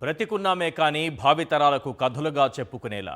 బ్రతికున్నామే కానీ భావితరాలకు కథలుగా చెప్పుకునేలా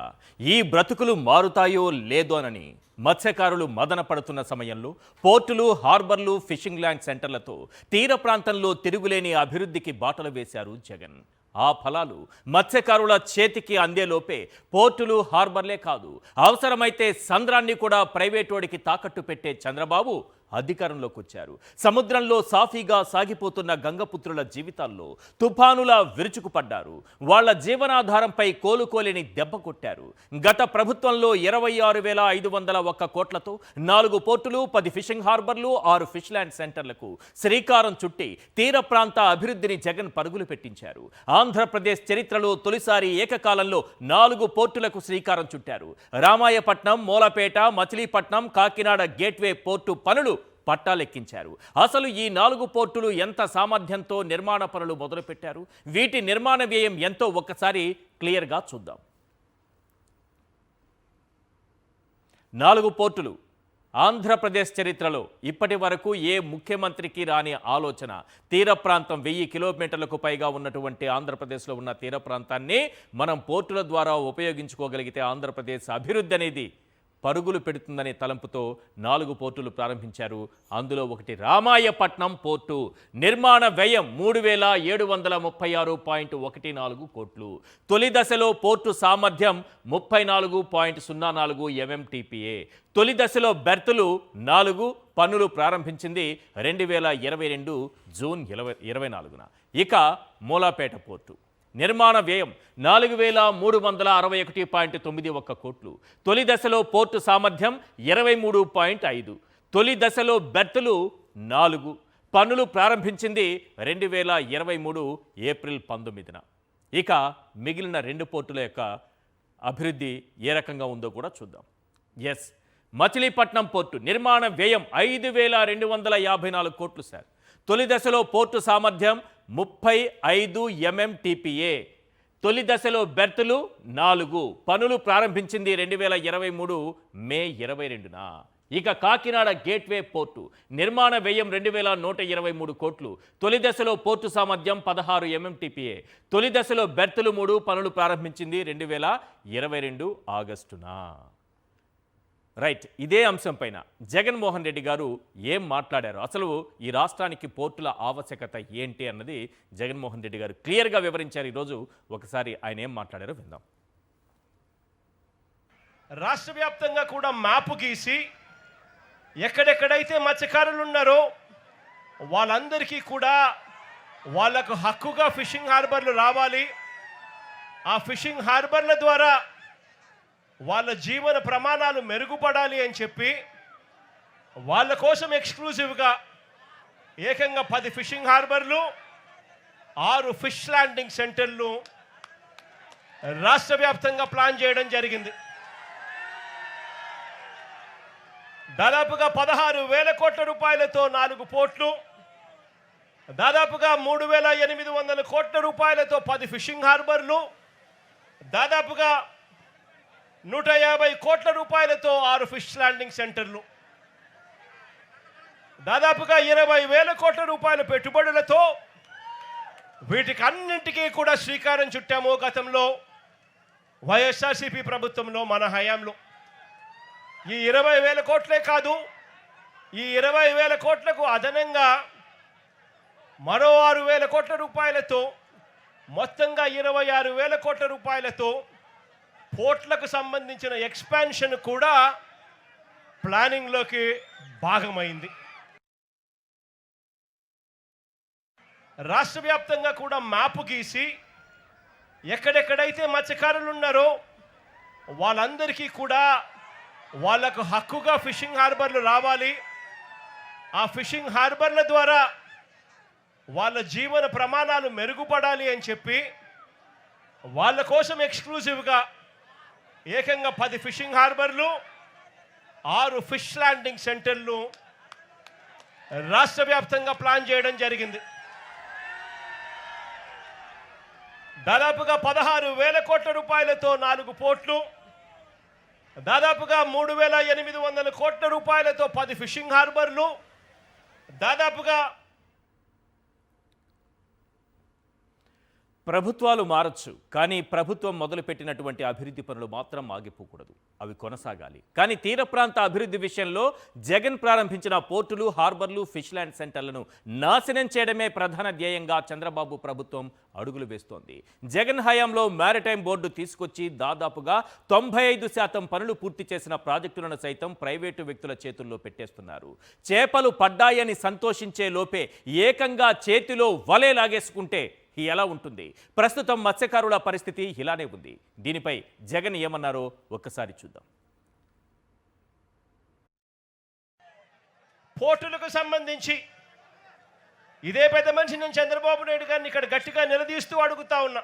ఈ బ్రతుకులు మారుతాయో లేదోనని మత్స్యకారులు మదన పడుతున్న సమయంలో పోర్టులు, హార్బర్లు, ఫిషింగ్ ల్యాండ్ సెంటర్లతో తీర ప్రాంతంలో తిరుగులేని అభివృద్ధికి బాటలు వేశారు జగన్. ఆ ఫలాలు మత్స్యకారుల చేతికి అందేలోపే పోర్టులు, హార్బర్లే కాదు, అవసరమైతే సంద్రాన్ని కూడా ప్రైవేటోడికి తాకట్టు పెట్టే చంద్రబాబు అధికారంలోకి వచ్చారు. సముద్రంలో సాఫీగా సాగిపోతున్న గంగపుత్రుల జీవితాల్లో తుఫానులా విరుచుకుపడ్డారు. వాళ్ల జీవనాధారంపై కోలుకోలేని దెబ్బ కొట్టారు. గత ప్రభుత్వంలో 26,501 కోట్లతో 4 పోర్టులు, 10 ఫిషింగ్ హార్బర్లు, 6 ఫిష్ ల్యాండ్ సెంటర్లకు శ్రీకారం చుట్టి తీర ప్రాంత అభివృద్ధిని జగన్ పరుగులు పెట్టించారు. ఆంధ్రప్రదేశ్ చరిత్రలో తొలిసారి ఏకకాలంలో 4 పోర్టులకు శ్రీకారం చుట్టారు. రామాయపట్నం, మూలపేట, మచిలీపట్నం, కాకినాడ గేట్వే పోర్టు పనులు పట్టాలెక్కించారు. అసలు ఈ 4 పోర్టులు ఎంత సామర్థ్యంతో నిర్మాణ పనులు మొదలుపెట్టారు, వీటి నిర్మాణ వ్యయం ఎంతో ఒక్కసారి క్లియర్గా చూద్దాం. 4 పోర్టులు ఆంధ్రప్రదేశ్ చరిత్రలో ఇప్పటి వరకు ఏ ముఖ్యమంత్రికి రాని ఆలోచన. తీర ప్రాంతం 1000 కిలోమీటర్లకు పైగా ఉన్నటువంటి ఆంధ్రప్రదేశ్లో ఉన్న తీర ప్రాంతాన్ని మనం పోర్టుల ద్వారా ఉపయోగించుకోగలిగితే ఆంధ్రప్రదేశ్ అభివృద్ధి అనేది పరుగులు పెడుతుందనే తలంపుతో 4 పోర్టులు ప్రారంభించారు. అందులో ఒకటి రామాయపట్నం పోర్టు. నిర్మాణ వ్యయం 3,736.14 కోట్లు. తొలి దశలో పోర్టు సామర్థ్యం 34.04 MMTPA. తొలి దశలో బెర్తులు 4, పనులు ప్రారంభించింది 2022 జూన్ 24న. ఇక మూలాపేట పోర్టు నిర్మాణ వ్యయం 4,361.91 కోట్లు. తొలి దశలో పోర్టు సామర్థ్యం 23.5. తొలి దశలో బెర్తులు 4, పనులు ప్రారంభించింది 2023 ఏప్రిల్ 19న. ఇక మిగిలిన 2 పోర్టుల యొక్క అభివృద్ధి ఏ రకంగా ఉందో కూడా చూద్దాం. మచిలీపట్నం పోర్టు నిర్మాణ వ్యయం 5,254 కోట్లు సార్. తొలి దశలో పోర్టు సామర్థ్యం 35 MMTPA. తొలి దశలో బెర్తులు 4, పనులు ప్రారంభించింది 2023 మే 22న. ఇక కాకినాడ గేట్వే పోర్టు నిర్మాణ వ్యయం 2,123 కోట్లు. తొలి దశలో పోర్టు సామర్థ్యం 16 MMTPA. తొలి దశలో బెర్తులు 3, పనులు ప్రారంభించింది 2022 ఆగస్టున. రైట్, ఇదే అంశం పైన జగన్మోహన్ రెడ్డి గారు ఏం మాట్లాడారు, అసలు ఈ రాష్ట్రానికి పోర్టుల ఆవశ్యకత ఏంటి అన్నది జగన్మోహన్ రెడ్డి గారు క్లియర్గా వివరించారు. ఈరోజు ఒకసారి ఆయన ఏం మాట్లాడారో విందాం. రాష్ట్ర వ్యాప్తంగా కూడా మ్యాప్ గీసి ఎక్కడెక్కడైతే మత్స్యకారులు ఉన్నారో వాళ్ళందరికీ కూడా వాళ్ళకు హక్కుగా ఫిషింగ్ హార్బర్లు రావాలి. ఆ ఫిషింగ్ హార్బర్ల ద్వారా వాళ్ళ జీవన ప్రమాణాలు మెరుగుపడాలి అని చెప్పి వాళ్ళ కోసం ఎక్స్క్లూజివ్గా ఏకంగా 10 ఫిషింగ్ హార్బర్లు, 6 ఫిష్ ల్యాండింగ్ సెంటర్లు రాష్ట్ర వ్యాప్తంగా ప్లాన్ చేయడం జరిగింది. దాదాపుగా 16,000 కోట్ల రూపాయలతో 4 పోర్ట్లు, దాదాపుగా 3,800 కోట్ల రూపాయలతో 10 ఫిషింగ్ హార్బర్లు, దాదాపుగా 150 కోట్ల రూపాయలతో 6 ఫిష్ ల్యాండింగ్ సెంటర్లు, దాదాపుగా 20,000 కోట్ల రూపాయల పెట్టుబడులతో వీటికి అన్నింటికీ కూడా శ్రీకారం చుట్టాము. గతంలో వైఎస్ఆర్సీపీ ప్రభుత్వంలో మన హయాంలో ఈ 20,000 కోట్లే కాదు, ఈ 20,000 కోట్లకు అదనంగా మరో 6,000 కోట్ల రూపాయలతో మొత్తంగా 26,000 కోట్ల రూపాయలతో పోర్ట్లకు సంబంధించిన ఎక్స్పాన్షన్ కూడా ప్లానింగ్లోకి భాగమైంది. రాష్ట్ర వ్యాప్తంగా కూడా మ్యాప్ గీసి ఎక్కడెక్కడైతే మత్స్యకారులు ఉన్నారో వాళ్ళందరికీ కూడా వాళ్ళకు హక్కుగా ఫిషింగ్ హార్బర్లు రావాలి. ఆ ఫిషింగ్ హార్బర్ల ద్వారా వాళ్ళ జీవన ప్రమాణాలు మెరుగుపడాలి అని చెప్పి వాళ్ళ కోసం ఎక్స్క్లూజివ్గా ఏకంగా 10 ఫిషింగ్ హార్బర్లు, 6 ఫిష్ ల్యాండింగ్ సెంటర్లు రాష్ట్ర వ్యాప్తంగా ప్లాన్ చేయడం జరిగింది. దాదాపుగా 16,000 కోట్ల రూపాయలతో 4 పోర్ట్లు, దాదాపుగా 3,800 కోట్ల రూపాయలతో 10 ఫిషింగ్ హార్బర్లు, దాదాపుగా ప్రభుత్వాలు మారచ్చు, కానీ ప్రభుత్వం మొదలుపెట్టినటువంటి అభివృద్ధి పనులు మాత్రం ఆగిపోకూడదు. అవి కొనసాగాలి. కానీ తీర ప్రాంత అభివృద్ధి విషయంలో జగన్ ప్రారంభించిన పోర్టులు, హార్బర్లు, ఫిష్ ల్యాండ్ సెంటర్లను నాశనం చేయడమే ప్రధాన ధ్యేయంగా చంద్రబాబు ప్రభుత్వం అడుగులు వేస్తోంది. జగన్ హయాంలో మ్యారిటైమ్ బోర్డు తీసుకొచ్చి దాదాపుగా 95% పనులు పూర్తి చేసిన ప్రాజెక్టులను సైతం ప్రైవేటు వ్యక్తుల చేతుల్లో పెట్టేస్తున్నారు. చేపలు పడ్డాయని సంతోషించే లోపే ఏకంగా చేతిలో వలే లాగేసుకుంటే ఎలా ఉంటుంది? ప్రస్తుతం మత్స్యకారుల పరిస్థితి ఇలానే ఉంది. దీనిపై జగన్ ఏమన్నారో ఒక్కసారి చూద్దాం. పోర్టులకు సంబంధించి ఇదే పెద్ద మనిషి నేను చంద్రబాబు నాయుడు గారిని ఇక్కడ గట్టిగా నిలదీస్తూ అడుగుతా ఉన్నా.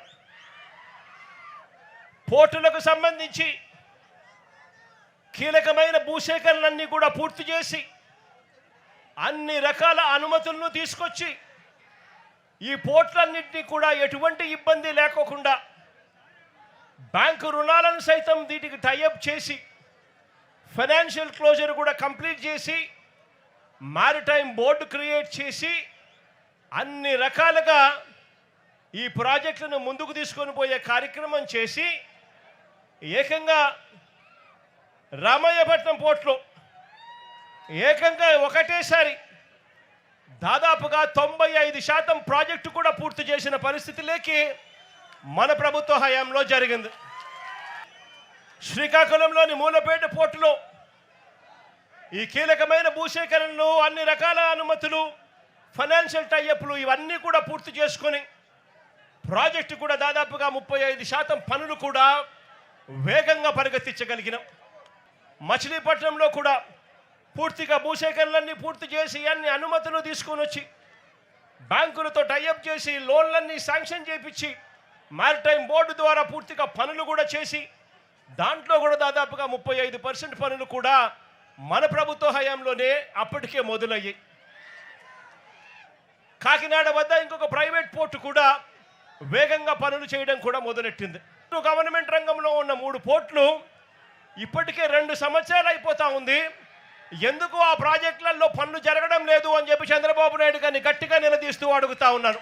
పోర్టులకు సంబంధించి కీలకమైన భూసేకరణలన్నీ కూడా పూర్తి చేసి అన్ని రకాల అనుమతులను తీసుకొచ్చి ఈ పోర్టులన్నింటినీ కూడా ఎటువంటి ఇబ్బంది లేకోకుండా బ్యాంకు రుణాలను సైతం వీటికి టైఅప్ చేసి ఫైనాన్షియల్ క్లోజర్ కూడా కంప్లీట్ చేసి మారిటైమ్ బోర్డు క్రియేట్ చేసి అన్ని రకాలుగా ఈ ప్రాజెక్టులను ముందుకు తీసుకొని పోయే కార్యక్రమం చేసి ఏకంగా రామయ్యపట్నం పోర్టులో ఏకంగా ఒకటేసారి దాదాపుగా 95% ప్రాజెక్టు కూడా పూర్తి చేసిన పరిస్థితిలోకి మన ప్రభుత్వ హయాంలో జరిగింది. శ్రీకాకుళంలోని మూలపేట పోర్టులో ఈ కీలకమైన భూసేకరణలు, అన్ని రకాల అనుమతులు, ఫైనాన్షియల్ టైఅప్లు ఇవన్నీ కూడా పూర్తి చేసుకొని ప్రాజెక్టు కూడా దాదాపుగా 35% పనులు కూడా వేగంగా పరిగెత్తించగలిగినాం. మచిలీపట్నంలో కూడా పూర్తిగా భూసేకరణలన్నీ పూర్తి చేసి అన్ని అనుమతులు తీసుకొని వచ్చి బ్యాంకులతో టైఅప్ చేసి లోన్లన్నీ శాంక్షన్ చేయించి మారిటైమ్ బోర్డు ద్వారా పూర్తిగా పనులు కూడా చేసి దాంట్లో కూడా దాదాపుగా 35% పనులు కూడా మన ప్రభుత్వ హయాంలోనే అప్పటికే మొదలయ్యాయి. కాకినాడ వద్ద ఇంకొక ప్రైవేట్ పోర్టు కూడా వేగంగా పనులు చేయడం కూడా మొదలెట్టింది. గవర్నమెంట్ రంగంలో ఉన్న 3 పోర్టులు ఇప్పటికే 2 సంవత్సరాలు అయిపోతా ఉంది. ఎందుకు ఆ ప్రాజెక్టులలో పనులు జరగడం లేదు అని చెప్పి చంద్రబాబు నాయుడు గారిని గట్టిగా నిలదీస్తూ అడుగుతా ఉన్నాను.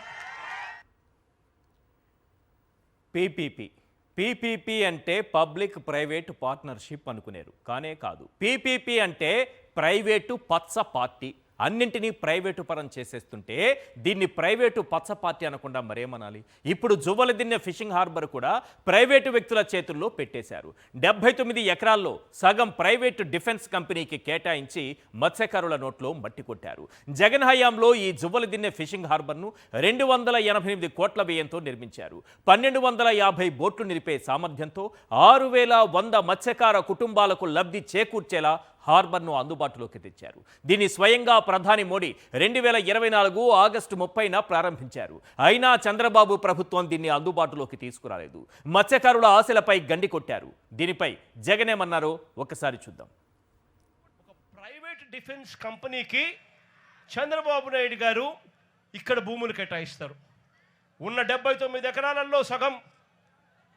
పీపీపీ అంటే పబ్లిక్ ప్రైవేట్ పార్ట్నర్షిప్ అనుకునేరు, కానే కాదు. పీపీపీ అంటే ప్రైవేటు పచ్చ పార్టీ. అన్నింటినీ ప్రైవేటు పరం చేసేస్తుంటే దీన్ని ప్రైవేటు పచ్చ పార్టీ అనకుండా మరేమనాలి? ఇప్పుడు జువ్వలదిన్నె ఫిషింగ్ హార్బర్ కూడా ప్రైవేటు వ్యక్తుల చేతుల్లో పెట్టేశారు. 79 ఎకరాల్లో సగం ప్రైవేటు డిఫెన్స్ కంపెనీకి కేటాయించి మత్స్యకారుల నోట్లో మట్టి కొట్టారు. జగన్ హయాంలో ఈ జువ్వలదిన్నె ఫిషింగ్ హార్బర్ను 288 కోట్ల వ్యయంతో నిర్మించారు. 1250 బోట్లు నిలిపే సామర్థ్యంతో 6100 మత్స్యకార కుటుంబాలకు లబ్ధి చేకూర్చేలా హార్బర్ను అందుబాటులోకి తెచ్చారు. దీన్ని స్వయంగా ప్రధాని మోడీ 2024 ఆగస్టు 30న ప్రారంభించారు. అయినా చంద్రబాబు ప్రభుత్వం దీన్ని అందుబాటులోకి తీసుకురాలేదు. మత్స్యకారుల ఆశలపై గండి కొట్టారు. దీనిపై జగన్ ఏమన్నారో ఒకసారి చూద్దాం. ఒక ప్రైవేట్ డిఫెన్స్ కంపెనీకి చంద్రబాబు నాయుడు గారు ఇక్కడ భూములు కేటాయిస్తారు. ఉన్న 79 ఎకరాలలో సగం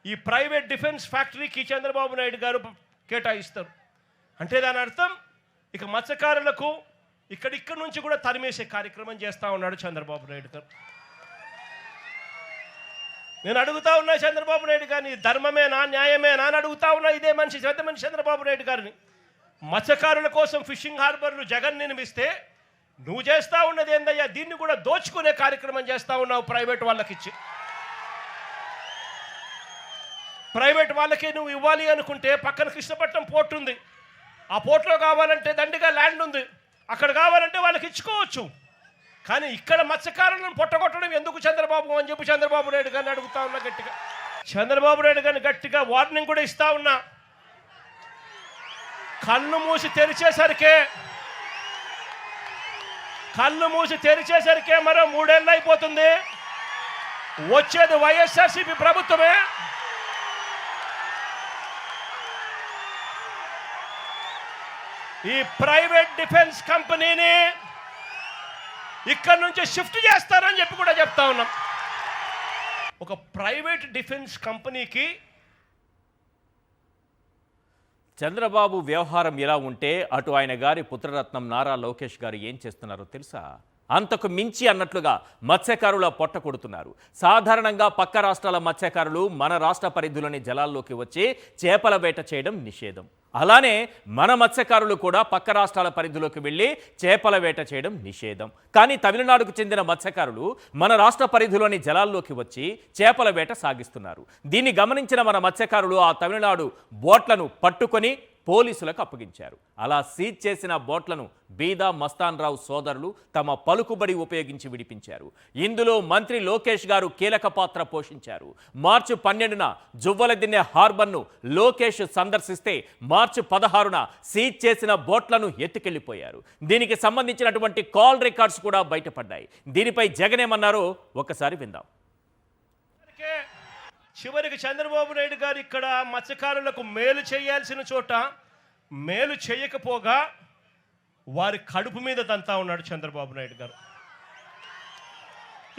ఈ ప్రైవేట్ డిఫెన్స్ ఫ్యాక్టరీకి చంద్రబాబు నాయుడు గారు కేటాయిస్తారు. అంటే దాని అర్థం ఇక మత్స్యకారులకు ఇక్కడి నుంచి కూడా తరిమేసే కార్యక్రమం చేస్తూ ఉన్నాడు చంద్రబాబు నాయుడు గారు. నేను అడుగుతా ఉన్నా చంద్రబాబు నాయుడు గారిని, ధర్మమేనా న్యాయమేనా అని అడుగుతా ఉన్నా ఇదే మనిషి పెద్ద మనిషి చంద్రబాబు నాయుడు గారిని. మత్స్యకారుల కోసం ఫిషింగ్ హార్బర్లు జగన్ నిర్మిస్తే నువ్వు చేస్తూ ఉన్నది ఏందయ్యా? దీన్ని కూడా దోచుకునే కార్యక్రమం చేస్తూ ఉన్నావు ప్రైవేట్ వాళ్ళకి ఇచ్చి. ప్రైవేట్ వాళ్ళకి నువ్వు ఇవ్వాలి అనుకుంటే పక్కన కృష్ణపట్నం పోర్ట్ ఉంది, ఆ పోర్ట్లో కావాలంటే దండిగా ల్యాండ్ ఉంది, అక్కడ కావాలంటే వాళ్ళకి ఇచ్చుకోవచ్చు. కానీ ఇక్కడ మత్స్యకారులను పొట్టగొట్టడం ఎందుకు చంద్రబాబు అని చెప్పి చంద్రబాబు నాయుడు గారిని అడుగుతా ఉన్నా గట్టిగా. చంద్రబాబు నాయుడు గారిని గట్టిగా వార్నింగ్ కూడా ఇస్తా ఉన్నా. కళ్ళు మూసి తెరిచేసరికే మరో 3 ఏళ్ళు అయిపోతుంది. వచ్చేది వైఎస్ఆర్సీపీ ప్రభుత్వమే. ఈ ప్రైవేట్ డిఫెన్స్ కంపెనీని ఇక్కడి నుంచి షిఫ్ట్ చేస్తారని చెప్పి కూడా చెప్తా ఉన్నాం. ఒక ప్రైవేట్ డిఫెన్స్ కంపెనీకి చంద్రబాబు వ్యవహారం ఎలా ఉంటే అటు ఆయన గారి పుత్రరత్నం నారా లోకేష్ గారు ఏం చేస్తున్నారో తెలుసా? అంతకు మించి అన్నట్లుగా మత్స్యకారుల పొట్ట కొడుతున్నారు. సాధారణంగా పక్క రాష్ట్రాల మత్స్యకారులు మన రాష్ట్ర పరిధిలోని జలాల్లోకి వచ్చి చేపల వేట చేయడం నిషేధం. అలానే మన మత్స్యకారులు కూడా పక్క రాష్ట్రాల పరిధిలోకి వెళ్ళి చేపల వేట చేయడం నిషేధం. కానీ తమిళనాడుకు చెందిన మత్స్యకారులు మన రాష్ట్ర పరిధిలోని జలాల్లోకి వచ్చి చేపల వేట సాగిస్తున్నారు. దీన్ని గమనించిన మన మత్స్యకారులు ఆ తమిళనాడు బోట్లను పట్టుకొని పోలీసులకు అప్పగించారు. అలా సీజ్ చేసిన బోట్లను బీదా మస్తాన్ రావు సోదరులు తమ పలుకుబడి ఉపయోగించి విడిపించారు. ఇందులో మంత్రి లోకేష్ గారు కీలక పాత్ర పోషించారు. మార్చి 12న జువ్వలదిన్నె హార్బర్ను లోకేష్ సందర్శిస్తే మార్చి 16న సీజ్ చేసిన బోట్లను ఎత్తుకెళ్లిపోయారు. దీనికి సంబంధించినటువంటి కాల్ రికార్డ్స్ కూడా బయటపడ్డాయి. దీనిపై జగన్ ఏమన్నారో ఒకసారి విందాం. చివరికి చంద్రబాబు నాయుడు గారు ఇక్కడ మత్స్యకారులకు మేలు చేయాల్సిన చోట మేలు చేయకపోగా వారి కడుపు మీద దంతా ఉన్నాడు చంద్రబాబు నాయుడు గారు.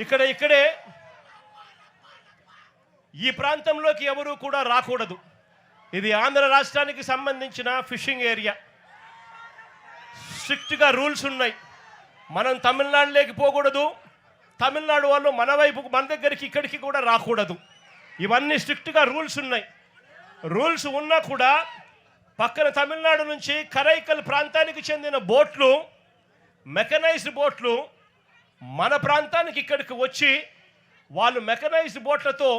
ఇక్కడే ఈ ప్రాంతంలోకి ఎవరు కూడా రాకూడదు. ఇది ఆంధ్ర రాష్ట్రానికి సంబంధించిన ఫిషింగ్ ఏరియా. స్ట్రిక్ట్గా రూల్స్ ఉన్నాయి. మనం తమిళనాడులోకి పోకూడదు, తమిళనాడు వాళ్ళు మన వైపుకు మన దగ్గరికి ఇక్కడికి కూడా రాకూడదు. ఇవన్నీ స్ట్రిక్ట్గా రూల్స్ ఉన్నాయి. రూల్స్ ఉన్నా కూడా పక్కన తమిళనాడు నుంచి కరైకల్ ప్రాంతానికి చెందిన బోట్లు, మెకనైజ్డ్ బోట్లు మన ప్రాంతానికి ఇక్కడికి వచ్చి వాళ్ళు మెకనైజ్డ్ బోట్లతో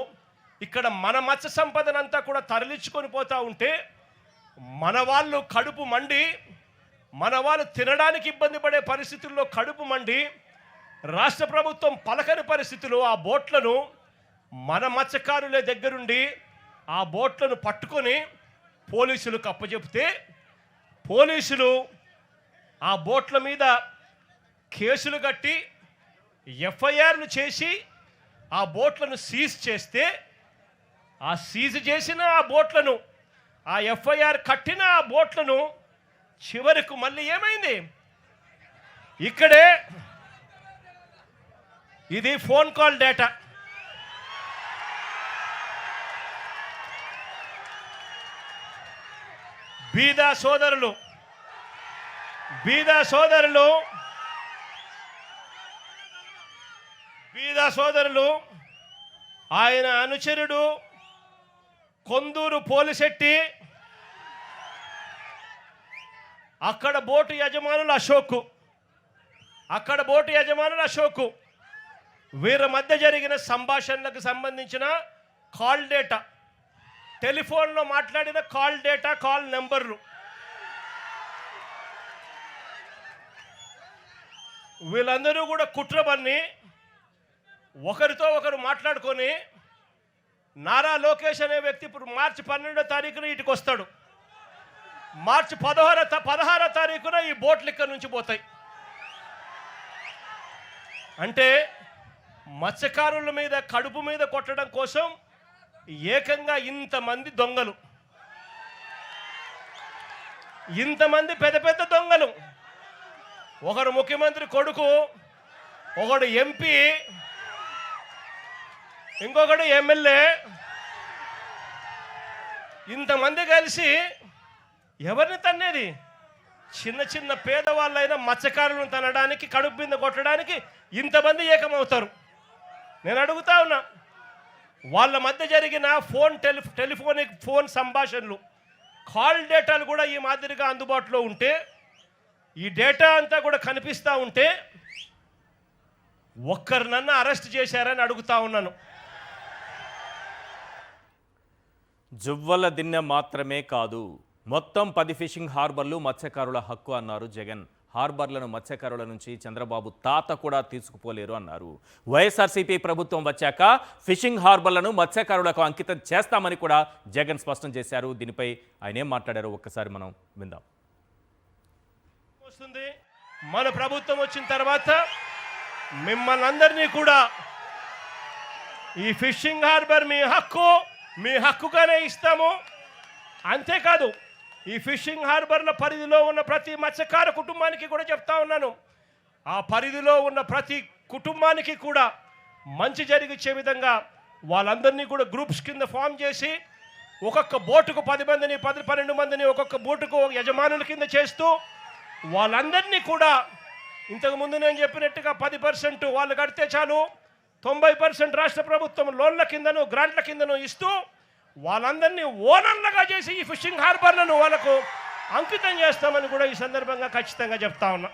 ఇక్కడ మన మత్స్య సంపదనంతా కూడా తరలించుకొని పోతూ ఉంటే మన వాళ్ళు కడుపు మండి, మన వాళ్ళు తినడానికి ఇబ్బంది పడే పరిస్థితుల్లో కడుపు మండి రాష్ట్ర ప్రభుత్వం పలకని పరిస్థితుల్లో ఆ బోట్లను మన మత్స్యకారుల దగ్గరుండి ఆ బోట్లను పట్టుకొని పోలీసులకు అప్పచెప్తే పోలీసులు ఆ బోట్ల మీద కేసులు కట్టి ఎఫ్ఐఆర్లు చేసి ఆ బోట్లను సీజ్ చేస్తే ఆ సీజ్ చేసిన ఆ బోట్లను, ఆ ఎఫ్ఐఆర్ కట్టిన ఆ బోట్లను చివరకు మళ్ళీ ఏమైంది, ఇక్కడే ఇది ఫోన్ కాల్ డేటా. బీదా సోదరులు ఆయన అనుచరుడు కొందూరు పోలిశెట్టి, అక్కడ బోటు యజమానులు అశోక్, వీరి మధ్య జరిగిన సంభాషణలకు సంబంధించిన కాల్ డేటా, టెలిఫోన్లో మాట్లాడిన కాల్ డేటా, కాల్ నెంబర్లు, వీళ్ళందరూ కూడా కుట్రబన్ని ఒకరితో ఒకరు మాట్లాడుకొని నారా లోకేష్ అనే వ్యక్తి ఇప్పుడు మార్చి 12వ తారీఖున ఇటుకు వస్తాడు. మార్చి 16వ తారీఖున ఈ బోట్లు ఇక్కడ నుంచి పోతాయి. అంటే మత్స్యకారుల మీద కడుపు మీద కొట్టడం కోసం ఏకంగా ఇంతమంది దొంగలు, ఇంతమంది పెద్ద పెద్ద దొంగలు, ఒకరు ముఖ్యమంత్రి కొడుకు, ఒకడు ఎంపీ, ఇంకొకడు ఎమ్మెల్యే, ఇంతమంది కలిసి ఎవరిని తన్నేది? చిన్న చిన్న పేదవాళ్ళైన మత్స్యకారులను తనడానికి, కడుపు మీద కొట్టడానికి ఇంతమంది ఏకమవుతారు. నేను అడుగుతా ఉన్నా, వాళ్ళ మధ్య జరిగిన టెలిఫోనిక్ ఫోన్ సంభాషణలు, కాల్ డేటాలు కూడా ఈ మాదిరిగా అందుబాటులో ఉంటే, ఈ డేటా అంతా కూడా కనిపిస్తూ ఉంటే ఒక్కరినన్నా అరెస్ట్ చేశారని అడుగుతా ఉన్నాను. జువ్వలదిన్నె మాత్రమే కాదు, మొత్తం 10 ఫిషింగ్ హార్బర్లు మత్స్యకారుల హక్కు అన్నారు జగన్. హార్బర్లను మత్స్యకారుల నుంచి చంద్రబాబు తాత కూడా తీసుకుపోలేరు అన్నారు. వైఎస్ఆర్సీపీ ప్రభుత్వం వచ్చాక ఫిషింగ్ హార్బర్లను మత్స్యకారులకు అంకితం చేస్తామని కూడా జగన్ స్పష్టం చేశారు. దీనిపై ఆయన ఏం మాట్లాడారో ఒక్కసారి మనం విందాం. మన ప్రభుత్వం వచ్చిన తర్వాత మిమ్మల్ని అందరినీ కూడా ఈ ఫిషింగ్ హార్బర్ మీ హక్కుగానే ఇస్తాము. అంతేకాదు, ఈ ఫిషింగ్ హార్బర్ల పరిధిలో ఉన్న ప్రతి మత్స్యకార కుటుంబానికి కూడా చెప్తా ఉన్నాను, ఆ పరిధిలో ఉన్న ప్రతి కుటుంబానికి కూడా మంచి జరిగించే విధంగా వాళ్ళందరినీ కూడా గ్రూప్స్ కింద ఫామ్ చేసి ఒక్కొక్క బోటుకు 10 మందిని 10-12 మందిని ఒక్కొక్క బోటుకు యజమానుల కింద చేస్తూ వాళ్ళందరినీ కూడా ఇంతకుముందు నేను చెప్పినట్టుగా 10% వాళ్ళు కడితే చాలు, 90% రాష్ట్ర ప్రభుత్వం లోన్ల కిందను గ్రాంట్ల కిందను ఇస్తూ వాళ్ళందరినీ ఓనర్లుగా చేసి ఈ ఫిషింగ్ హార్బర్లను వాళ్ళకు అంకితం చేస్తామని కూడా ఈ సందర్భంగా ఖచ్చితంగా చెప్తా ఉన్నా.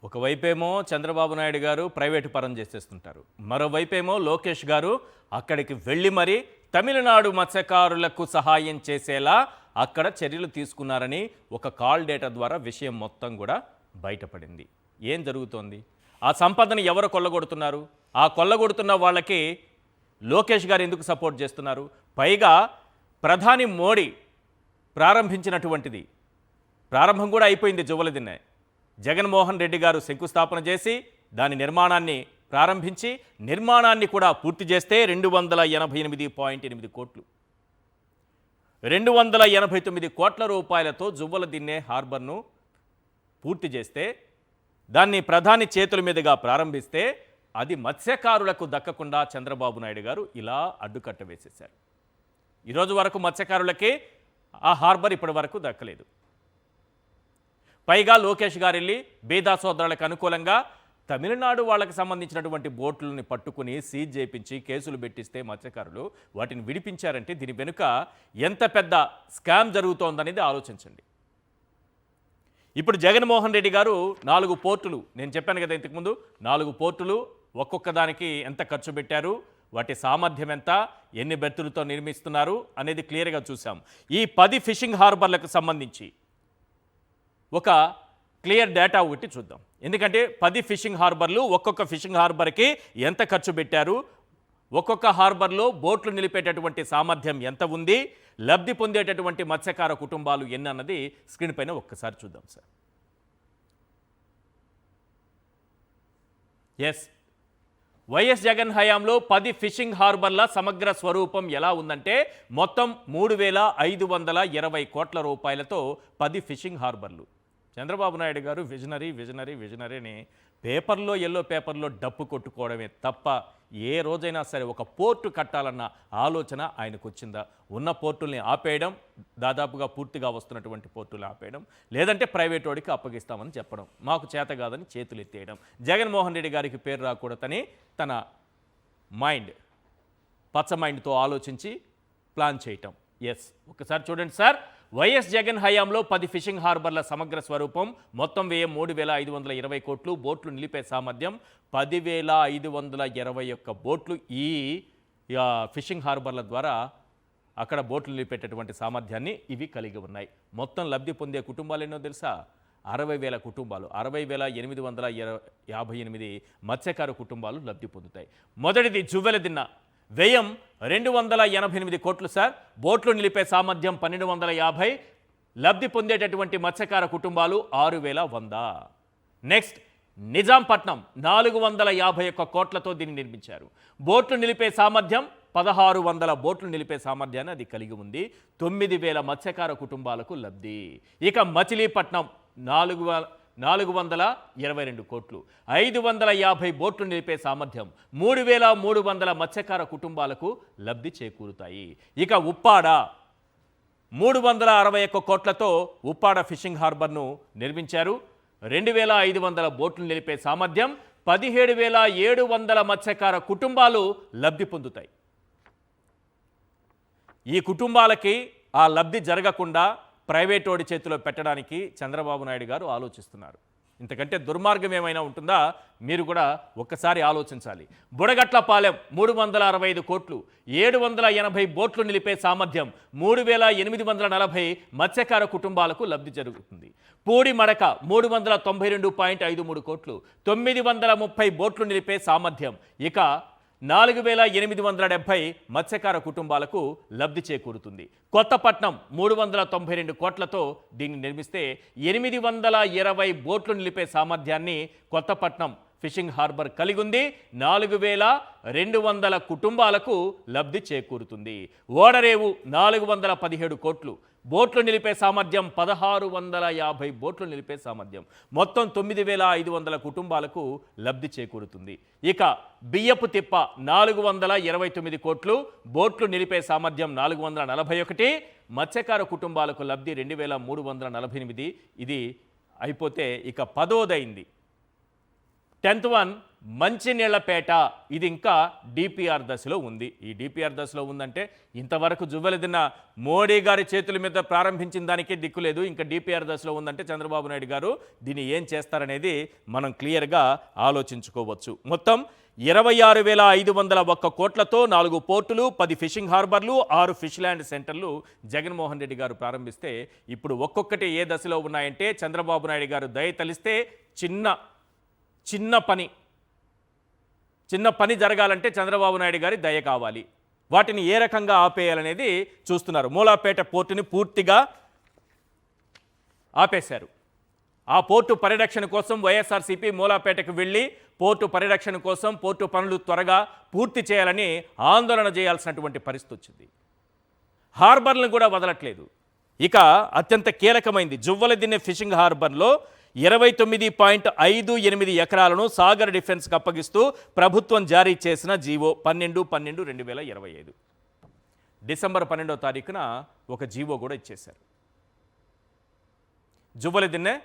ఒకవైపేమో చంద్రబాబు నాయుడు గారు ప్రైవేటు పరం చేసేస్తుంటారు, మరోవైపేమో లోకేష్ గారు అక్కడికి వెళ్ళి మరి తమిళనాడు మత్స్యకారులకు సహాయం చేసేలా అక్కడ చర్యలు తీసుకున్నారని ఒక కాల్ డేటా ద్వారా విషయం మొత్తం కూడా బయటపడింది. ఏం జరుగుతోంది? ఆ సంపదను ఎవరు కొల్లగొడుతున్నారు? ఆ కొల్లగొడుతున్న వాళ్ళకి లోకేష్ గారు ఎందుకు సపోర్ట్ చేస్తున్నారు? పైగా ప్రధాని మోడీ ప్రారంభించినటువంటిది, ప్రారంభం కూడా అయిపోయింది జువ్వలదిన్నే. జగన్మోహన్ రెడ్డి గారు శంకుస్థాపన చేసి దాని నిర్మాణాన్ని ప్రారంభించి నిర్మాణాన్ని కూడా పూర్తి చేస్తే 288.8 కోట్లు, 289 కోట్ల రూపాయలతో జువ్వలదిన్నే హార్బర్ను పూర్తి చేస్తే, దాన్ని ప్రధాని చేతుల మీదుగా ప్రారంభిస్తే అది మత్స్యకారులకు దక్కకుండా చంద్రబాబు నాయుడు గారు ఇలా అడ్డుకట్ట వేసేశారు. ఈరోజు వరకు మత్స్యకారులకి ఆ హార్బర్ ఇప్పటి వరకు దక్కలేదు. పైగా లోకేష్ గారు వెళ్ళి బీదా సోదరులకు అనుకూలంగా తమిళనాడు వాళ్ళకి సంబంధించినటువంటి బోట్లని పట్టుకుని సీజ్ చేయించి కేసులు పెట్టిస్తే మత్స్యకారులు వాటిని విడిపించారంటే దీని వెనుక ఎంత పెద్ద స్కామ్ జరుగుతోందనేది ఆలోచించండి. ఇప్పుడు జగన్మోహన్ రెడ్డి గారు 4 పోర్టులు, నేను చెప్పాను కదా ఇంతకుముందు, 4 పోర్టులు ఒక్కొక్క దానికి ఎంత ఖర్చు పెట్టారు, వాటి సామర్థ్యం ఎంత, ఎన్ని బెర్తులతో నిర్మిస్తున్నారు అనేది క్లియర్గా చూసాం. ఈ 10 ఫిషింగ్ హార్బర్లకు సంబంధించి ఒక క్లియర్ డేటా ఒకటి చూద్దాం. ఎందుకంటే 10 ఫిషింగ్ హార్బర్లు, ఒక్కొక్క ఫిషింగ్ హార్బర్కి ఎంత ఖర్చు పెట్టారు, ఒక్కొక్క హార్బర్లో బోట్లు నిలిపేటటువంటి సామర్థ్యం ఎంత ఉంది, లబ్ధి పొందేటటువంటి మత్స్యకార కుటుంబాలు ఎన్ని అన్నది స్క్రీన్ పైన ఒక్కసారి చూద్దాం సార్. ఎస్, వైఎస్ జగన్ హయాంలో 10 ఫిషింగ్ హార్బర్ల సమగ్ర స్వరూపం ఎలా ఉందంటే మొత్తం 3,520 కోట్ల రూపాయలతో 10 ఫిషింగ్ హార్బర్లు. చంద్రబాబు నాయుడు గారు విజనరీని పేపర్లో, ఎల్లో పేపర్లో డప్పు కొట్టుకోవడమే తప్ప ఏ రోజైనా సరే ఒక పోర్టు కట్టాలన్న ఆలోచన ఆయనకు వచ్చిందా? ఉన్న పోర్టుల్ని ఆపేయడం, దాదాపుగా పూర్తిగా వస్తున్నటువంటి పోర్టులు ఆపేయడం, లేదంటే ప్రైవేట్ వాడికి అప్పగిస్తామని చెప్పడం, మాకు చేత కాదని చేతులు ఎత్తేయడం, జగన్మోహన్ రెడ్డి గారికి పేరు రాకూడదని తన పచ్చ మైండ్తో ఆలోచించి ప్లాన్ చేయటం. ఎస్, ఒకసారి చూడండి సార్. వైఎస్ జగన్ హయాంలో 10 ఫిషింగ్ హార్బర్ల సమగ్ర స్వరూపం, మొత్తం వ్యయం 3,520 కోట్లు, బోట్లు నిలిపే సామర్థ్యం 10,521 బోట్లు. ఈ ఫిషింగ్ హార్బర్ల ద్వారా అక్కడ బోట్లు నిలిపేటటువంటి సామర్థ్యాన్ని ఇవి కలిగి ఉన్నాయి. మొత్తం లబ్ధి పొందే కుటుంబాలు ఎన్నో తెలుసా? 60,000 కుటుంబాలు, 60,858 మత్స్యకార కుటుంబాలు లబ్ధి పొందుతాయి. మొదటిది జువ్వెలదిన్న, వ్యయం 288 కోట్లు సార్, బోట్లు నిలిపే సామర్థ్యం 1,250, లబ్ధి పొందేటటువంటి మత్స్యకార కుటుంబాలు 6,100. నెక్స్ట్ నిజాంపట్నం, 451 కోట్లతో దీన్ని నిర్మించారు. బోట్లు నిలిపే సామర్థ్యం 1,600 బోట్లు నిలిపే సామర్థ్యాన్ని అది కలిగి ఉంది. 9,000 మత్స్యకార కుటుంబాలకు లబ్ధి. ఇక మచిలీపట్నం 422 కోట్లు, 550 బోట్లు నిలిపే సామర్థ్యం, 3,300 మత్స్యకార కుటుంబాలకు లబ్ధి చేకూరుతాయి. ఇక ఉప్పాడ 361 కోట్లతో ఉప్పాడ ఫిషింగ్ హార్బర్ను నిర్మించారు. 2,500 బోట్లు నిలిపే సామర్థ్యం, 17,700 మత్స్యకార కుటుంబాలు లబ్ధి పొందుతాయి. ఈ కుటుంబాలకి ఆ లబ్ధి జరగకుండా ప్రైవేట్ వాడి చేతిలో పెట్టడానికి చంద్రబాబు నాయుడు గారు ఆలోచిస్తున్నారు. ఇంతకంటే దుర్మార్గం ఏమైనా ఉంటుందా? మీరు కూడా ఒక్కసారి ఆలోచించాలి. బుడగట్లపాలెం 365 కోట్లు, 780 బోట్లు నిలిపే సామర్థ్యం, 3,840 మత్స్యకార కుటుంబాలకు లబ్ధి జరుగుతుంది. పూడి మడక 392.53 కోట్లు, 930 బోట్లు నిలిపే సామర్థ్యం. ఇక 4,870 మత్స్యకార కుటుంబాలకు లబ్ధి చేకూరుతుంది. కొత్తపట్నం 392 కోట్లతో దీన్ని నిర్మిస్తే 820 బోట్లు నిలిపే సామర్థ్యాన్ని కొత్తపట్నం ఫిషింగ్ హార్బర్ కలిగి ఉంది. 4,200 కుటుంబాలకు లబ్ధి చేకూరుతుంది. ఓడరేవు 417 కోట్లు, బోట్లు నిలిపే సామర్థ్యం 1,650 బోట్లు నిలిపే సామర్థ్యం, మొత్తం 9,500 కుటుంబాలకు లబ్ధి చేకూరుతుంది. ఇక బియ్యపు తిప్ప 429 కోట్లు, బోట్లు నిలిపే సామర్థ్యం 441, మత్స్యకార కుటుంబాలకు లబ్ధి 2,348. ఇది అయిపోతే ఇక 10వదైంది 10th వన్ మంచినీళ్లపేట. ఇది ఇంకా డిపిఆర్ దశలో ఉంది. ఈ డిపిఆర్ దశలో ఉందంటే ఇంతవరకు జువ్వెలదిన్న మోడీ గారి చేతుల మీద ప్రారంభించిన దానికే దిక్కులేదు. ఇంకా డిపిఆర్ దశలో ఉందంటే చంద్రబాబు నాయుడు గారు దీన్ని ఏం చేస్తారనేది మనం క్లియర్గా ఆలోచించుకోవచ్చు. మొత్తం 26,501 కోట్లతో 4 పోర్టులు, 10 ఫిషింగ్ హార్బర్లు, 6 ఫిష్ ల్యాండ్ సెంటర్లు జగన్మోహన్ రెడ్డి గారు ప్రారంభిస్తే ఇప్పుడు ఒక్కొక్కటి ఏ దశలో ఉన్నాయంటే చంద్రబాబు నాయుడు గారు దయ తలిస్తే చిన్న పని జరగాలంటే చంద్రబాబు నాయుడు గారి దయ కావాలి. వాటిని ఏ రకంగా ఆపేయాలనేది చూస్తున్నారు. మూలాపేట పోర్టుని పూర్తిగా ఆపేశారు. ఆ పోర్టు పరిరక్షణ కోసం వైఎస్ఆర్సీపీ మూలాపేటకు వెళ్ళి పోర్టు పరిరక్షణ కోసం పోర్టు పనులు త్వరగా పూర్తి చేయాలని ఆందోళన చేయాల్సినటువంటి పరిస్థితి వచ్చింది. హార్బర్లను కూడా వదలట్లేదు. ఇక అత్యంత కీలకమైంది జువ్వలదిన్నె ఫిషింగ్ హార్బర్లో 29.58 ఎకరాలను సాగర్ డిఫెన్స్కి అప్పగిస్తూ ప్రభుత్వం జారీ చేసిన జీవో 12/12/2025 డిసెంబర్ 12వ తారీఖున ఒక జీవో కూడా ఇచ్చేశారు. జువ్వలదిన్నె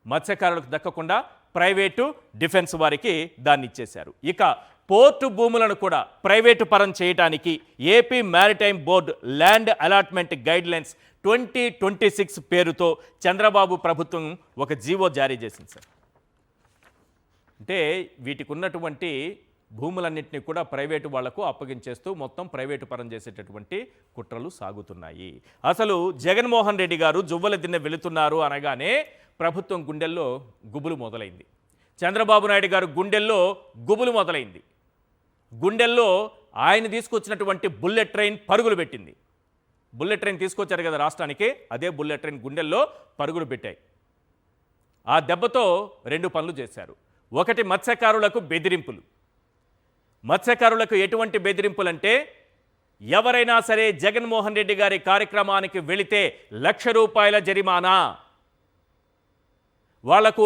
మత్స్యకారులకు దక్కకుండా ప్రైవేటు డిఫెన్స్ వారికి దాన్ని ఇచ్చేశారు. ఇక పోర్టు భూములను కూడా ప్రైవేటు పరం చేయడానికి AP maritime board land allotment guidelines 2026 పేరుతో చంద్రబాబు ప్రభుత్వం ఒక జీవో జారీ చేసింది సార్. అంటే వీటికి ఉన్నటువంటి భూములన్నింటినీ కూడా ప్రైవేటు వాళ్లకు అప్పగించేస్తూ మొత్తం ప్రైవేటు పరం చేసేటటువంటి కుట్రలు సాగుతున్నాయి. అసలు జగన్మోహన్ రెడ్డి గారు జువ్వలదిన్నె వెళుతున్నారు అనగానే ప్రభుత్వం గుండెల్లో గుబులు మొదలైంది. చంద్రబాబు నాయుడు గారు గుండెల్లో గుబులు మొదలైంది. గుండెల్లో ఆయన తీసుకొచ్చినటువంటి బుల్లెట్ ట్రైన్ పరుగులు పెట్టింది. బుల్లెట్ ట్రైన్ తీసుకొచ్చారు కదా రాష్ట్రానికి, అదే బుల్లెట్ ట్రైన్ గుండెల్లో పరుగులు పెట్టాయి. ఆ దెబ్బతో 2 పనులు చేశారు. ఒకటి మత్స్యకారులకు బెదిరింపులు. మత్స్యకారులకు ఎటువంటి బెదిరింపులంటే ఎవరైనా సరే జగన్మోహన్ రెడ్డి గారి కార్యక్రమానికి వెళితే ₹1,00,000 జరిమానా, వాళ్లకు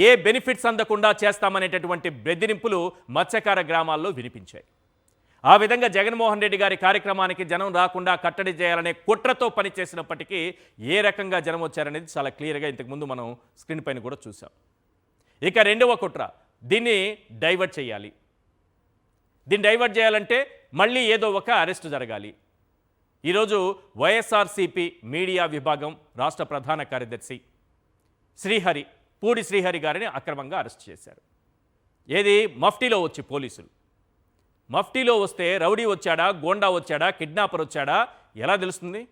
ఏ బెనిఫిట్స్ అందకుండా చేస్తామనేటటువంటి బెదిరింపులు మత్స్యకార గ్రామాల్లో వినిపించాయి. ఆ విధంగా జగన్మోహన్ రెడ్డి గారి కార్యక్రమానికి జనం రాకుండా కట్టడి చేయాలనే కుట్రతో పనిచేసినప్పటికీ ఏ రకంగా జనం వచ్చారనేది చాలా క్లియర్గా ఇంతకుముందు మనం స్క్రీన్ పైన కూడా చూసాం. ఇక రెండవ కుట్ర, దీన్ని డైవర్ట్ చేయాలి. దీన్ని డైవర్ట్ చేయాలంటే మళ్ళీ ఏదో ఒక అరెస్ట్ జరగాలి. ఈరోజు వైఎస్ఆర్సీపీ మీడియా విభాగం రాష్ట్ర ప్రధాన కార్యదర్శి పూడి శ్రీహరి గారిని అక్రమంగా అరెస్ట్ చేశారు. ఏది మఫ్టీలో వచ్చి పోలీసులు. మఫ్టీలో వస్తే రౌడీ వచ్చాడా, గోండా వచ్చాడా, కిడ్నాపర్ వచ్చాడా ఎలా తెలుస్తుంది?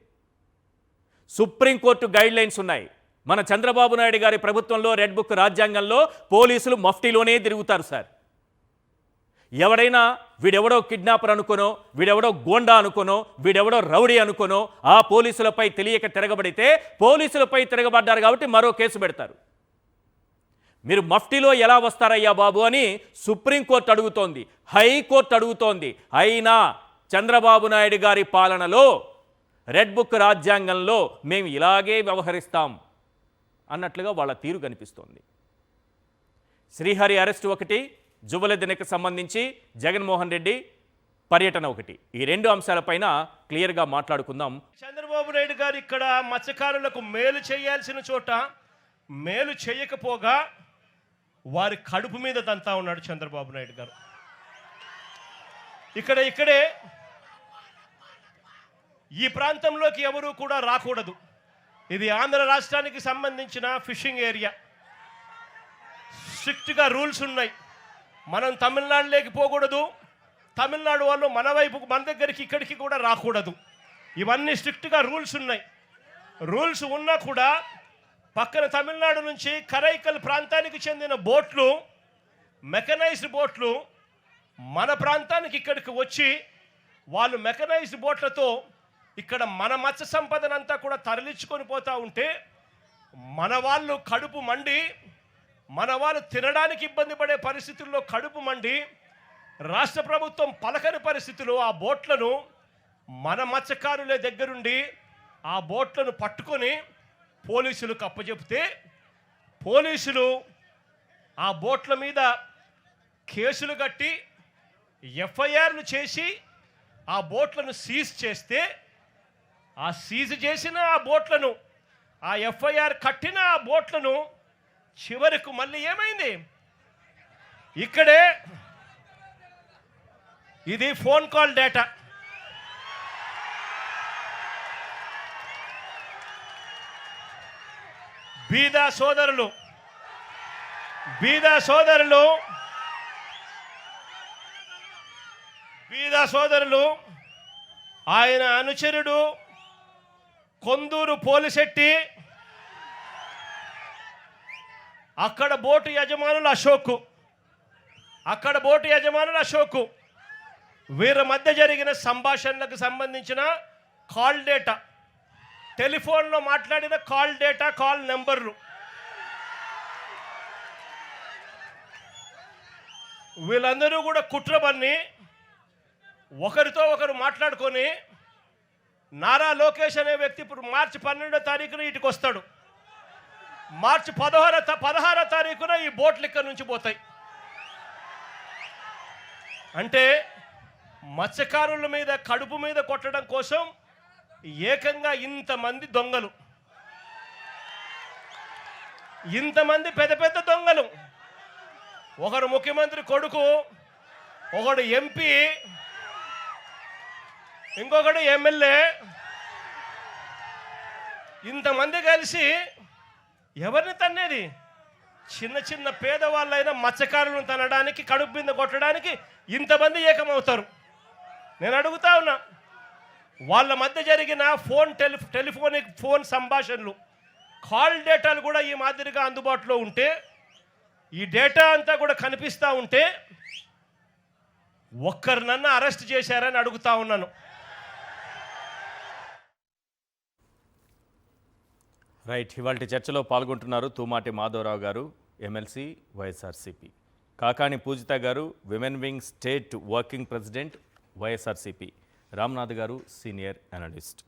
సుప్రీంకోర్టు గైడ్లైన్స్ ఉన్నాయి. మన చంద్రబాబు నాయుడు గారి ప్రభుత్వంలో రెడ్ బుక్ రాజ్యాంగంలో పోలీసులు మఫ్టీలోనే తిరుగుతారు సార్. ఎవడైనా వీడెవడో కిడ్నాపర్ అనుకోనో, వీడెవడో గోండా అనుకోనో, వీడెవడో రౌడీ అనుకోనో ఆ పోలీసులపై తెలియక తిరగబడితే పోలీసులపై తిరగబడ్డారు కాబట్టి మరో కేసు పెడతారు. మీరు మఫ్టీలో ఎలా వస్తారయ్యా బాబు అని సుప్రీంకోర్టు అడుగుతోంది, హైకోర్టు అడుగుతోంది. అయినా చంద్రబాబు నాయుడు గారి పాలనలో రెడ్ బుక్ రాజ్యాంగంలో మేము ఇలాగే వ్యవహరిస్తాం అన్నట్లుగా వాళ్ళ తీరు కనిపిస్తోంది. శ్రీహరి అరెస్ట్ ఒకటి, జువ్వలదిన్నెకు సంబంధించి జగన్మోహన్ రెడ్డి పర్యటన ఒకటి. ఈ 2 అంశాలపైన క్లియర్గా మాట్లాడుకుందాం. చంద్రబాబు నాయుడు గారు ఇక్కడ మత్స్యకారులకు మేలు చేయాల్సిన చోట మేలు చేయకపోగా వారి కడుపు మీద తంతా ఉన్నాడు చంద్రబాబు నాయుడు గారు. ఇక్కడే ఈ ప్రాంతంలోకి ఎవరు కూడా రాకూడదు. ఇది ఆంధ్ర రాష్ట్రానికి సంబంధించిన ఫిషింగ్ ఏరియా. స్ట్రిక్ట్గా రూల్స్ ఉన్నాయి. మనం తమిళనాడులోకి పోకూడదు, తమిళనాడు వాళ్ళు మన వైపుకు మన దగ్గరికి ఇక్కడికి కూడా రాకూడదు. ఇవన్నీ స్ట్రిక్ట్గా రూల్స్ ఉన్నాయి. రూల్స్ ఉన్నా కూడా పక్కన తమిళనాడు నుంచి కరైకల్ ప్రాంతానికి చెందిన బోట్లు, మెకనైజ్డ్ బోట్లు మన ప్రాంతానికి ఇక్కడికి వచ్చి వాళ్ళు మెకనైజ్డ్ బోట్లతో ఇక్కడ మన మత్స్య సంపదనంతా కూడా తరలించుకొని పోతూ ఉంటే మన వాళ్ళు కడుపు మండి, మన వాళ్ళు తినడానికి ఇబ్బంది పడే పరిస్థితుల్లో కడుపు మండి రాష్ట్ర ప్రభుత్వం పలకని పరిస్థితుల్లో ఆ బోట్లను మన మత్స్యకారుల దగ్గరుండి ఆ బోట్లను పట్టుకొని పోలీసులకు అప్పచెప్తే పోలీసులు ఆ బోట్ల మీద కేసులు కట్టి ఎఫ్ఐఆర్లు చేసి ఆ బోట్లను సీజ్ చేస్తే ఆ సీజ్ చేసిన ఆ బోట్లను, ఆ ఎఫ్ఐఆర్ కట్టిన ఆ బోట్లను చివరకు మళ్ళీ ఏమైంది, ఇక్కడే ఇది ఫోన్ కాల్ డేటా. బీద సోదరులు ఆయన అనుచరుడు కొందూరు పోలిశెట్టి, అక్కడ బోటు యజమానులు అశోక్, వీరి మధ్య జరిగిన సంభాషణలకు సంబంధించిన కాల్ డేటా, టెలిఫోన్లో మాట్లాడిన కాల్ డేటా, కాల్ నెంబర్లు, వీళ్ళందరూ కూడా కుట్రబన్ని ఒకరితో ఒకరు మాట్లాడుకొని నారా లోకేష్ అనే వ్యక్తి ఇప్పుడు మార్చి 12వ తారీఖున ఇటుకు వస్తాడు. మార్చి 16వ తారీఖున ఈ బోట్లు ఇక్కడ నుంచి పోతాయి. అంటే మత్స్యకారుల మీద కడుపు మీద కొట్టడం కోసం ఏకంగా ఇంతమంది దొంగలు, ఇంతమంది పెద్ద పెద్ద దొంగలు, ఒకరు ముఖ్యమంత్రి కొడుకు, ఒకడు ఎంపీ, ఇంకొకడు ఎమ్మెల్యే, ఇంతమంది కలిసి ఎవరిని తన్నేది? చిన్న చిన్న పేదవాళ్ళైన మత్స్యకారులను తనడానికి, కడుపు మీద కొట్టడానికి ఇంతమంది ఏకమవుతారు. నేను అడుగుతా ఉన్నా, వాళ్ళ మధ్య జరిగిన టెలిఫోనిక్ ఫోన్ సంభాషణలు, కాల్ డేటాలు కూడా ఈ మాదిరిగా అందుబాటులో ఉంటే, ఈ డేటా అంతా కూడా కనిపిస్తూ ఉంటే ఒక్కరినన్నా అరెస్ట్ చేశారని అడుగుతా ఉన్నాను. రైట్, ఇవాళ చర్చలో పాల్గొంటున్నారు తూమాటి మాధవరావు గారు, ఎమ్మెల్సీ, వైఎస్ఆర్సీపీ, కాకాణి పూజిత గారు, women wing state working president, YSRCP, Ramnath గారు, సీనియర్ అనలిస్ట్.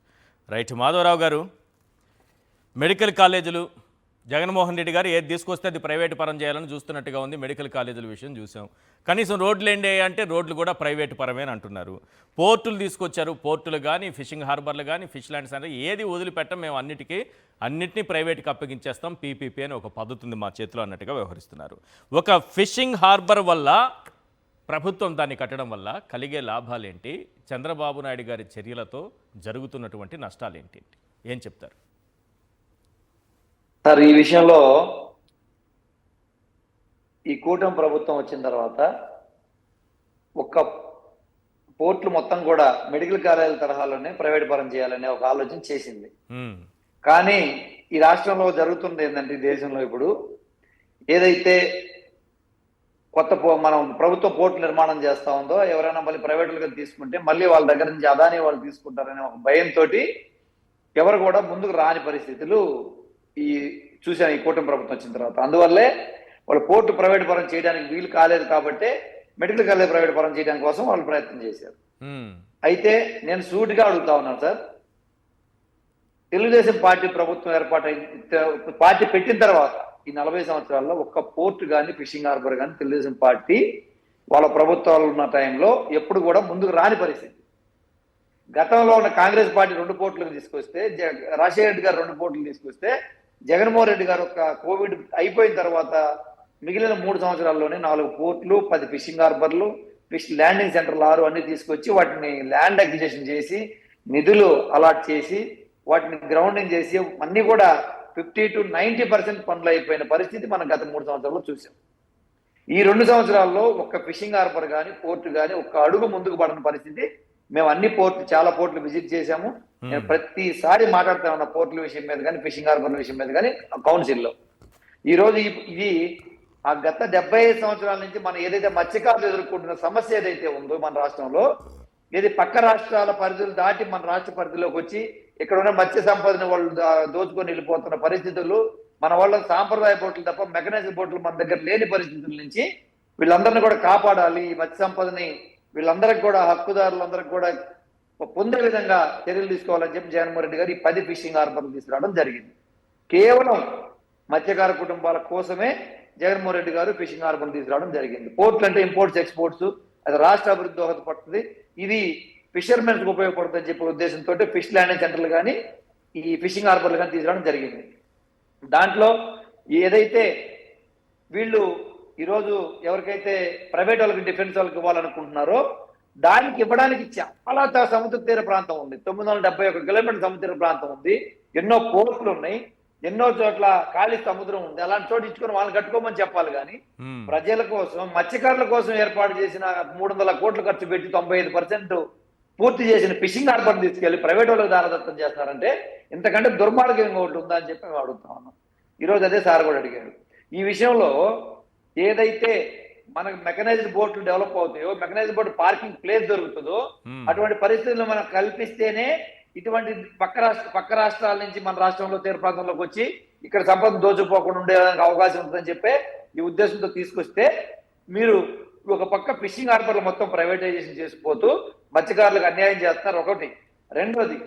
రైట్, మాధవరావు గారు, మెడికల్ కాలేజీలు జగన్మోహన్ రెడ్డి గారు ఏది తీసుకొస్తే అది ప్రైవేటు పరం చేయాలని చూస్తున్నట్టుగా ఉంది. మెడికల్ కాలేజీల విషయం చూసాం. కనీసం రోడ్లు ఏంటి అంటే రోడ్లు కూడా ప్రైవేటు పరమే అని అంటున్నారు. పోర్టులు తీసుకొచ్చారు, పోర్టులు కానీ, ఫిషింగ్ హార్బర్లు కానీ, ఫిష్ ల్యాండ్స్ అంటే ఏది వదిలిపెట్టం, మేము అన్నిటినీ ప్రైవేట్కి అప్పగించేస్తాం, పీపీపీ అని ఒక పద్ధతి ఉంది మా చేతిలో అన్నట్టుగా వ్యవహరిస్తున్నారు. ఒక ఫిషింగ్ హార్బర్ వల్ల, ప్రభుత్వం దాన్ని కట్టడం వల్ల కలిగే లాభాలేంటి? చంద్రబాబు నాయుడు గారి చర్యలతో జరుగుతున్నటువంటి నష్టాలేంటి? ఏం చెప్తారు సార్? ఈ విషయంలో ఈ కూటమి ప్రభుత్వం వచ్చిన తర్వాత ఒక్క పోర్టులు మొత్తం కూడా మెడికల్ కాలేజీల తరహాలోనే ప్రైవేట్ పరం చేయాలనే ఒక ఆలోచన చేసింది. కానీ ఈ రాష్ట్రంలో జరుగుతుంది ఏంటంటే, ఈ దేశంలో ఇప్పుడు ఏదైతే మనం ప్రభుత్వ పోర్టు నిర్మాణం చేస్తా ఉందో, ఎవరైనా మళ్ళీ ప్రైవేటులుగా తీసుకుంటే మళ్ళీ వాళ్ళ దగ్గర నుంచి అదాని వాళ్ళు తీసుకుంటారనే ఒక భయంతో ఎవరు కూడా ముందుకు రాని పరిస్థితులు చూశాను ఈ కూటమి ప్రభుత్వం వచ్చిన తర్వాత. అందువల్లే వాళ్ళు పోర్టు ప్రైవేట్ పరం చేయడానికి వీలు కాలేదు కాబట్టి మెడికల్ కాలేజ్ ప్రైవేట్ పరం చేయడానికి కోసం వాళ్ళు ప్రయత్నం చేశారు. అయితే నేను సూటిగా అడుగుతా ఉన్నాను సార్, తెలుగుదేశం పార్టీ ప్రభుత్వం పార్టీ పెట్టిన తర్వాత ఈ 40 సంవత్సరాల్లో ఒక్క పోర్టు కానీ, ఫిషింగ్ హార్బర్ కానీ తెలుగుదేశం పార్టీ వాళ్ళ ప్రభుత్వాలు ఉన్న టైంలో ఎప్పుడు కూడా ముందుకు రాని పరిస్థితి. గతంలో ఉన్న కాంగ్రెస్ పార్టీ 2 పోర్టులకు తీసుకొస్తే, రాజశేఖర రెడ్డి గారు 2 పోర్టులు తీసుకొస్తే, జగన్మోహన్ రెడ్డి గారు ఒక కోవిడ్ అయిపోయిన తర్వాత మిగిలిన 3 సంవత్సరాల్లోనే 4 పోర్టులు, 10 ఫిషింగ్ హార్బర్లు, ఫిష్ ల్యాండింగ్ సెంటర్లు 6 అన్ని తీసుకొచ్చి వాటిని ల్యాండ్ అక్విజిషన్ చేసి, నిధులు అలాట్ చేసి, వాటిని గ్రౌండింగ్ చేసి అన్ని కూడా 50 to 90% పనులు అయిపోయిన పరిస్థితి మనం గత 3 సంవత్సరాల్లో చూసాం. ఈ 2 సంవత్సరాల్లో ఒక్క ఫిషింగ్ హార్బర్ కానీ, పోర్టు కానీ ఒక్క అడుగు ముందుకు పడిన పరిస్థితి. మేము అన్ని చాలా పోర్టులు విజిట్ చేశాము. నేను ప్రతిసారి మాట్లాడుతా ఉన్న పోర్టుల విషయం మీద కానీ, ఫిషింగ్ హార్బర్ల విషయం మీద కానీ కౌన్సిల్లో. ఈరోజు ఇది ఆ గత 75 సంవత్సరాల నుంచి మనం ఏదైతే మత్స్యకారులు ఎదుర్కొంటున్న సమస్య ఏదైతే ఉందో మన రాష్ట్రంలో, ఏది పక్క రాష్ట్రాల పరిధులు దాటి మన రాష్ట్ర పరిధిలోకి వచ్చి ఇక్కడ ఉన్న మత్స్య సంపదని వాళ్ళు దోచుకొని వెళ్ళిపోతున్న పరిస్థితులు, మన వాళ్ళ సాంప్రదాయ బోట్లు తప్ప మెకనైజ్డ్ బోట్లు మన దగ్గర లేని పరిస్థితుల నుంచి వీళ్ళందరినీ కూడా కాపాడాలి. ఈ మత్స్య సంపదని వీళ్ళందరికి కూడా, హక్కుదారులందరికీ కూడా పొందే విధంగా చర్యలు తీసుకోవాలని చెప్పి జగన్మోహన్ రెడ్డి గారు ఈ 10 ఫిషింగ్ హార్బర్లు తీసుకురావడం జరిగింది. కేవలం మత్స్యకార కుటుంబాల కోసమే జగన్మోహన్ రెడ్డి గారు ఫిషింగ్ హార్బర్లు తీసుకురావడం జరిగింది. పోర్ట్లు అంటే ఇంపోర్ట్స్, ఎక్స్పోర్ట్స్, అది రాష్ట్ర అభివృద్ధి దోహదపడుతుంది, ఇది ఫిషర్మెన్స్ కు ఉపయోగపడుతుందని చెప్పే ఉద్దేశంతో ఫిష్ ల్యాండింగ్ సెంటర్లు కానీ, ఈ ఫిషింగ్ హార్బర్లు కానీ తీసుకురావడం జరిగింది. దాంట్లో ఏదైతే వీళ్ళు ఈరోజు ఎవరికైతే ప్రైవేట్ వాళ్ళకి డిఫెన్స్ వాళ్ళకి ఇవ్వాలనుకుంటున్నారో దానికి ఇవ్వడానికి చాలా సముద్ర తీర ప్రాంతం ఉంది. 971 కిలోమీటర్ సముద్ర తీర ప్రాంతం ఉంది. ఎన్నో పోర్టులు ఉన్నాయి, ఎన్నో చోట్ల ఖాళీ సముద్రం ఉంది. అలాంటి చోటు ఇచ్చుకొని వాళ్ళని కట్టుకోమని చెప్పాలి. కానీ ప్రజల కోసం, మత్స్యకారుల కోసం ఏర్పాటు చేసిన 300 కోట్లు ఖర్చు పెట్టి 95% పూర్తి చేసిన ఫిషింగ్ హార్బర్ తీసుకెళ్లి ప్రైవేట్ వాళ్ళకి దారదత్తం చేస్తున్నారంటే ఇంతకంటే దుర్మార్గం ఒకటి ఉందా అని చెప్పి మేము అడుగుతా ఉన్నాం. ఈరోజు అదే సార్ కూడా అడిగాడు. ఈ విషయంలో ఏదైతే మనకు మెకనైజ్డ్ బోట్లు డెవలప్ అవుతాయో, మెకనైజ్డ్ బోట్ పార్కింగ్ ప్లేస్ దొరుకుతుందో అటువంటి పరిస్థితులు మనం కల్పిస్తేనే ఇటువంటి పక్క రాష్ట్రాల నుంచి మన రాష్ట్రంలో తీర ప్రాంతంలోకి వచ్చి ఇక్కడ సంపద దోచుకోకుండా ఉండేదానికి అవకాశం ఉంటుందని చెప్పే ఈ ఉద్దేశంతో తీసుకొస్తే, మీరు ఒక పక్క ఫిషింగ్ హార్బర్లు మొత్తం ప్రైవేటైజేషన్ చేసిపోతూ మత్స్యకారులకు అన్యాయం చేస్తున్నారు ఒకటి. రెండోది,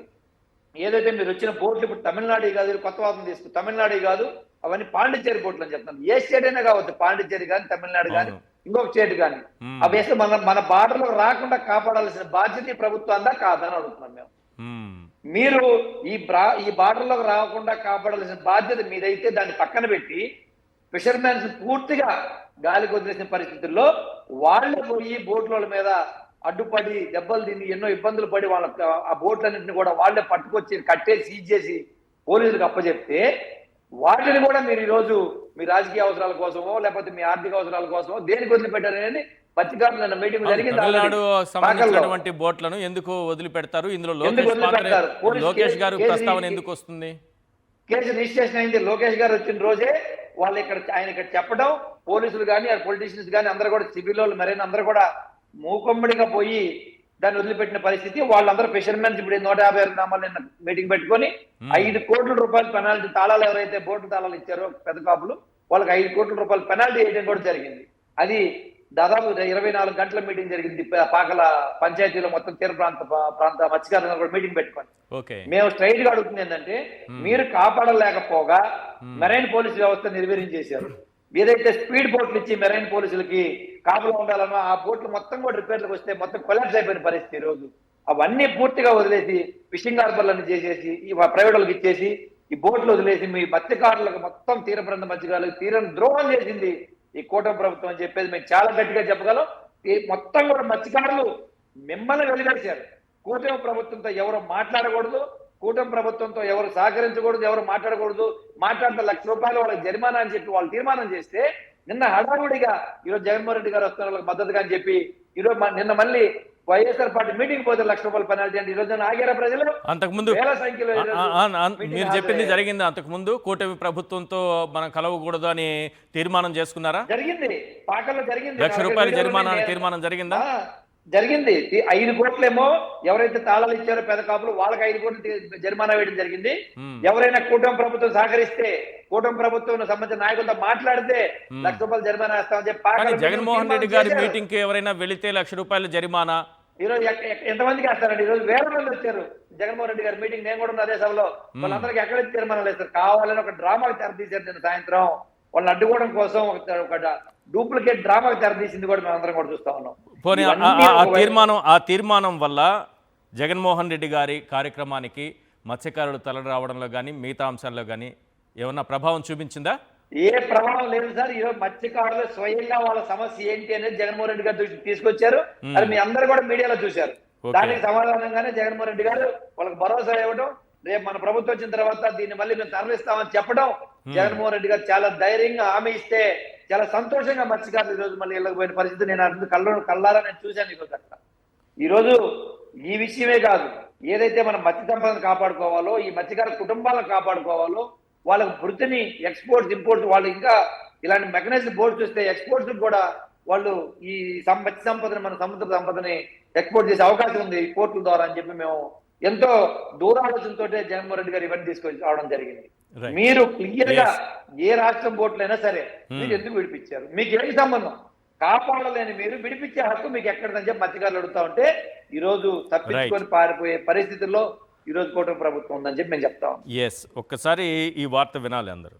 ఏదైతే మీరు వచ్చిన బోట్లు ఇప్పుడు తమిళనాడు కాదు, కొత్త వాదన తీసుకు తమిళనాడు కాదు, అవన్నీ పాండిచ్చేరి బోట్లు అని చెప్తాను. ఏ స్టేట్ అయినా కావచ్చు, పాండిచ్చేరి కానీ, తమిళనాడు కానీ, ఇంకొక స్టేట్ కానీ, అవి వేస్తే మన బార్డర్లో రాకుండా కాపాడాల్సిన బాధ్యత ఈ ప్రభుత్వం కాదని అడుగుతున్నాం మేము. మీరు ఈ బార్డర్లోకి రాకుండా కాపాడాల్సిన బాధ్యత మీదైతే దాన్ని పక్కన పెట్టి ఫిషర్మెన్స్ పూర్తిగా గాలికి వదిలేసిన పరిస్థితుల్లో వాళ్ళే పోయి బోట్ల మీద అడ్డుపడి దెబ్బలు తిని ఎన్నో ఇబ్బందులు పడి వాళ్ళ ఆ బోట్లన్నింటినీ కూడా వాళ్ళే పట్టుకొచ్చి కట్టేసి సీజ్ చేసి పోలీసులకు అప్పచెప్తే వాటిని కూడా మీరు ఈరోజు మీ రాజకీయ అవసరాల కోసమో లేకపోతే మీ ఆర్థిక అవసరాల కోసమో దేనికి వదిలిపెట్టారనేది పత్రికారులు మీటింగ్ జరిగింది. తమిళనాడు సంబంధించినటువంటి బోట్లను ఎందుకు వదిలిపెడతారు? ఇందులో లోకేష్ గారు ప్రస్తావన ఎందుకు వస్తుంది? కేసు రిజిస్ట్రేషన్ అయింది. లోకేష్ గారు వచ్చిన రోజే వాళ్ళు ఆయన ఇక్కడ చెప్పడం, పోలీసులు కానీ పొలిటీషియన్స్ కానీ అందరూ కూడా సివిల్ వాళ్ళు మరైనా అందరూ కూడా మూకమ్మడిగా పోయి దాన్ని వదిలిపెట్టిన పరిస్థితి. వాళ్ళందరూ ఫిషర్మెన్స్ ఇప్పుడు 150 నామాలు నిన్న మీటింగ్ పెట్టుకొని 5 కోట్ల రూపాయల పెనాల్టీ, తాళాలు ఎవరైతే బోటు తాళాలు ఇచ్చారో పెద్ద కాపులు వాళ్ళకి 5 కోట్ల రూపాయల పెనాల్టీ వేయడం కూడా జరిగింది. అది దాదాపు 24 గంటల మీటింగ్ జరిగింది. పాకల పంచాయతీలో మొత్తం తీర ప్రాంత మత్స్యకారులను కూడా మీటింగ్ పెట్టుకొని మేము స్ట్రైట్ గా అడుగుతుంది ఏంటంటే, మీరు కాపాడలేకపోగా మెరైన్ పోలీసు వ్యవస్థ నిర్వీర్యం. ఏదైతే స్పీడ్ బోట్లు ఇచ్చి మెరైన్ పోలీసులకి కాపులో ఉండాలనో ఆ బోట్లు మొత్తం కూడా రిపేర్లకు వస్తే మొత్తం కొలాప్స్ అయిపోయిన పరిస్థితి. ఈ రోజు అవన్నీ పూర్తిగా వదిలేసి ఫిషింగ్ హార్బర్లను చేసేసి ఈ ప్రైవేట్ వాళ్ళకి ఇచ్చేసి ఈ బోట్లు వదిలేసి మీ మత్స్యకారులకు మొత్తం తీర ప్రాంత మత్స్యకారులకు తీరం ద్రోహం చేసింది ఈ కూటమి ప్రభుత్వం అని చెప్పేది మేము చాలా గట్టిగా చెప్పగలం. మొత్తం కూడా మత్స్యకారులు మిమ్మల్ని వెలివేశారు. కూటమి ప్రభుత్వంతో ఎవరు మాట్లాడకూడదు, కూటమి ప్రభుత్వంతో ఎవరు సహకరించకూడదు, ఎవరు మాట్లాడకూడదు, మాట్లాడితే ₹1,00,000 వాళ్ళకి జరిమానా అని చెప్పి వాళ్ళు తీర్మానం చేస్తే నిన్న హడావుడిగా ఈరోజు జగన్మోహన్ రెడ్డి గారు వస్తున్న వాళ్ళకి మద్దతుగా అని చెప్పి ఈరోజు నిన్న మళ్ళీ వైఎస్ఆర్ పార్టీ మీటింగ్ పోతే ₹1,00,000 పెనాల్టీ అంటే ఈరోజు ఆగారా ప్రజలు? అంతకుముందు వేల సంఖ్యలో మీరు చెప్పింది జరిగింది. అంతకుముందు కూటమి ప్రభుత్వంతో మనం కలవకూడదు అని తీర్మానం చేసుకున్నారా? జరిగింది, పాకల్లో జరిగింది. ₹1,00,000 జరిమానా తీర్మానం జరిగిందా? జరిగింది. 5 కోట్లేమో ఎవరైతే తాళాలు ఇచ్చారో పెద్ద కాపులు వాళ్ళకి 5 కోట్లు జరిమానా వేయడం జరిగింది. ఎవరైనా కూటమి ప్రభుత్వం సహకరిస్తే, కూటమి ప్రభుత్వం సంబంధించిన నాయకులతో మాట్లాడితే ₹1,00,000 జరిమానా వేస్తామని చెప్పి జగన్మోహన్ రెడ్డి గారి మీటింగ్ కి ఎవరైనా వెళితే ₹1,00,000 జరిమానా. ఈరోజు ఎంతమందికి వేస్తారండి? ఈరోజు వేల మంది వచ్చారు జగన్మోహన్ రెడ్డి గారి మీటింగ్. నేను కూడా అదే సభలో. వాళ్ళందరికీ ఎక్కడ తీర్మానాలు వేస్తారు? కావాలని ఒక డ్రామాకి తెరతీశారు నిన్న సాయంత్రం. వాళ్ళని అడ్డుకోవడం కోసం ఒక డూప్లికేట్ డ్రామాకి తెరతీసింది కూడా మేము అందరం కూడా చూస్తా ఉన్నాం. పోనీ ఆ తీర్మానం వల్ల జగన్మోహన్ రెడ్డి గారి కార్యక్రమానికి మత్స్యకారులు తల రావడంలో కానీ మిగతా అంశాల్లో కానీ ఏమన్నా ప్రభావం చూపించిందా? ఏ ప్రభావం లేదు సార్. ఈరోజు మత్స్యకారులు స్వయంగా వాళ్ళ సమస్య ఏంటి అనేది జగన్మోహన్ రెడ్డి గారు తీసుకొచ్చారు. అది మీ అందరూ కూడా మీడియాలో చూశారు. దానికి సమాధానంగానే జగన్మోహన్ రెడ్డి గారు వాళ్ళకి భరోసా ఇవ్వడం, రేపు మన ప్రభుత్వం వచ్చిన తర్వాత దీన్ని మళ్ళీ మేము తరలిస్తామని చెప్పడం, జగన్మోహన్ రెడ్డి గారు చాలా ధైర్యంగా హామీ ఇస్తే చాలా సంతోషంగా మత్స్యకారులు ఈ రోజు మళ్ళీ వెళ్ళకపోయిన పరిస్థితి నేను కళ్ళారా నేను చూశాను. ఈ రోజు ఈ విషయమే కాదు, ఏదైతే మనం మత్స్య సంపదను కాపాడుకోవాలో, ఈ మత్స్యకార కుటుంబాలను కాపాడుకోవాలో, వాళ్ళ వృత్తిని ఎక్స్పోర్ట్స్ ఇంపోర్ట్స్ వాళ్ళు ఇంకా ఇలాంటి మెకనైజ్డ్ బోర్డ్స్ చూస్తే ఎక్స్పోర్ట్స్ కూడా వాళ్ళు ఈ మత్స్య సంపదని, మన సముద్ర సంపదని ఎక్స్పోర్ట్ చేసే అవకాశం ఉంది ఈ పోర్టుల ద్వారా అని చెప్పి మేము ఎంతో దూరాలోచనతో జగన్మోహన్ రెడ్డి గారు ఇవన్నీ తీసుకొని రావడం జరిగింది. మీరు క్లియర్ గా ఏ రాష్ట్రం బోట్లైనా సరే మీరు ఎందుకు విడిపించారు? మీకు ఏంటి సంబంధం? కాపాడలేని మీరు విడిపించే హక్కు మీకు ఎక్కడదని చెప్పి మత్స్యకారులు అడుగుతా ఉంటే ఈ రోజు తప్పించుకొని పారిపోయే పరిస్థితుల్లో ఈ రోజు కూటమి ప్రభుత్వం ఉందని చెప్పి మేము చెప్తాం. ఒక్కసారి ఈ వార్త వినాలి అందరూ.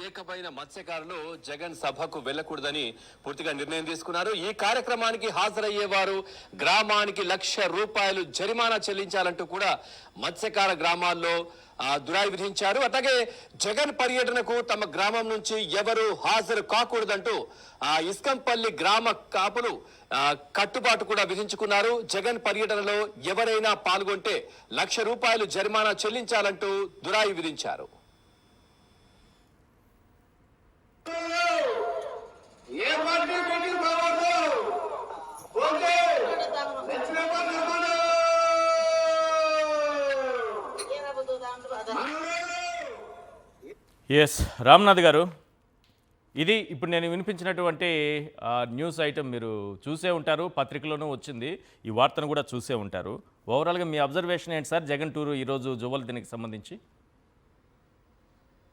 ఏకమైన మత్స్యకారులు జగన్ సభకు వెళ్లకూడదని పూర్తిగా నిర్ణయం తీసుకున్నారు. ఈ కార్యక్రమానికి హాజరయ్యేవారు గ్రామానికి ₹1,00,000 జరిమానా చెల్లించాలంటూ కూడా మత్స్యకార గ్రామాల్లో దురాయి విధించారు. అట్లాగే జగన్ పర్యటనకు తమ గ్రామం నుంచి ఎవరు హాజరు కాకూడదంటూ ఇస్కంపల్లి గ్రామ కాపులు కట్టుబాటు కూడా విధించుకున్నారు. జగన్ పర్యటనలో ఎవరైనా పాల్గొంటే ₹1,00,000 జరిమానా చెల్లించాలంటూ దురాయి విధించారు. ఎస్ రామ్నాథ్ గారు, ఇది ఇప్పుడు నేను వినిపించినటువంటి న్యూస్ ఐటమ్ మీరు చూసే ఉంటారు, పత్రికలోనూ వచ్చింది, ఈ వార్తను కూడా చూసే ఉంటారు. ఓవరాల్గా మీ అబ్జర్వేషన్ ఏంటి సార్ జగన్ టూరు ఈరోజు జువ్వలదినికి సంబంధించి?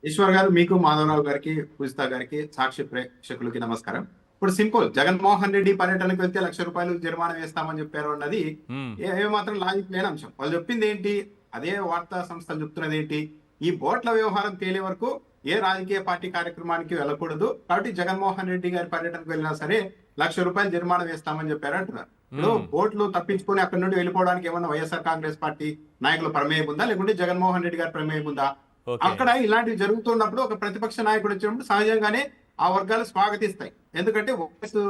ఈశ్వర్ గారు, మీకు మాధవరావు గారికి, పూజిత గారికి, సాక్షి ప్రేక్షకులకి నమస్కారం. ఇప్పుడు సింపుల్, జగన్మోహన్ రెడ్డి పర్యటనకు వెళ్తే ₹1,00,000 జరిమానా వేస్తామని చెప్పారు అన్నది ఏమాత్రం లాజిక్ లేని అంశం. వాళ్ళు చెప్పింది ఏంటి, అదే వార్తా సంస్థలు చెప్తున్నది ఏంటి, ఈ బోట్ల వ్యవహారం తేలే వరకు ఏ రాజకీయ పార్టీ కార్యక్రమానికి వెళ్ళకూడదు, కాబట్టి జగన్మోహన్ రెడ్డి గారి పర్యటనకు వెళ్ళినా సరే ₹1,00,000 జరిమానా వేస్తామని చెప్పారు అంటున్నారు. ఇప్పుడు బోట్లు తప్పించుకొని అక్కడి నుండి వెళ్ళిపోవడానికి ఏమన్నా వైఎస్ఆర్ కాంగ్రెస్ పార్టీ నాయకుల ప్రమేయం ఉందా, లేకుంటే జగన్మోహన్ రెడ్డి గారి ప్రమేయం ఉందా? అక్కడ ఇలాంటివి జరుగుతున్నప్పుడు ఒక ప్రతిపక్ష నాయకుడు వచ్చినప్పుడు సహజంగానే ఆ వర్గాలు స్వాగతిస్తాయి. ఎందుకంటే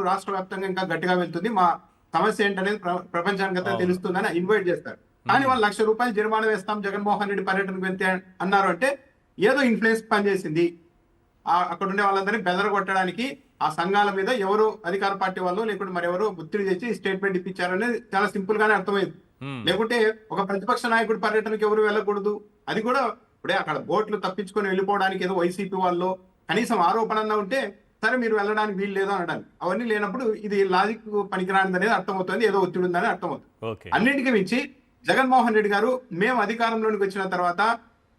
రాష్ట్ర వ్యాప్తంగా ఇంకా గట్టిగా వెళ్తుంది, మా సమస్య ఏంటనేది ప్రపంచానికంతా తెలుస్తుందని ఇన్వైట్ చేస్తారు. కానీ వాళ్ళు ₹1,00,000 జరిమానా వేస్తాం జగన్మోహన్ రెడ్డి పర్యటనకు వెళ్తే అన్నారు అంటే ఏదో ఇన్ఫ్లుయెన్స్ పనిచేసింది. అక్కడ ఉండే వాళ్ళందరినీ బెదరగొట్టడానికి ఆ సంఘాల మీద ఎవరు అధికార పార్టీ వాళ్ళు లేకుంటే మరెవరు ఒత్తిడి చేసి స్టేట్మెంట్ ఇప్పించారనేది చాలా సింపుల్ గానే అర్థమైంది. లేకుంటే ఒక ప్రతిపక్ష నాయకుడి పర్యటనకు ఎవరు వెళ్ళకూడదు, అది కూడా ఇప్పుడే అక్కడ బోట్లు తప్పించుకొని వెళ్ళిపోవడానికి ఏదో వైసీపీ వాళ్ళు కనీసం ఆరోపణ ఉంటే సరే మీరు వెళ్ళడానికి వీలు లేదు అనడానికి, అవన్నీ లేనప్పుడు ఇది లాజిక్ పనికిరానిది అనేది అర్థమవుతుంది, ఏదో ఒత్తిడి ఉందని అర్థమవుతుంది. అన్నింటికి మించి జగన్మోహన్ రెడ్డి గారు మేము అధికారంలోనికి వచ్చిన తర్వాత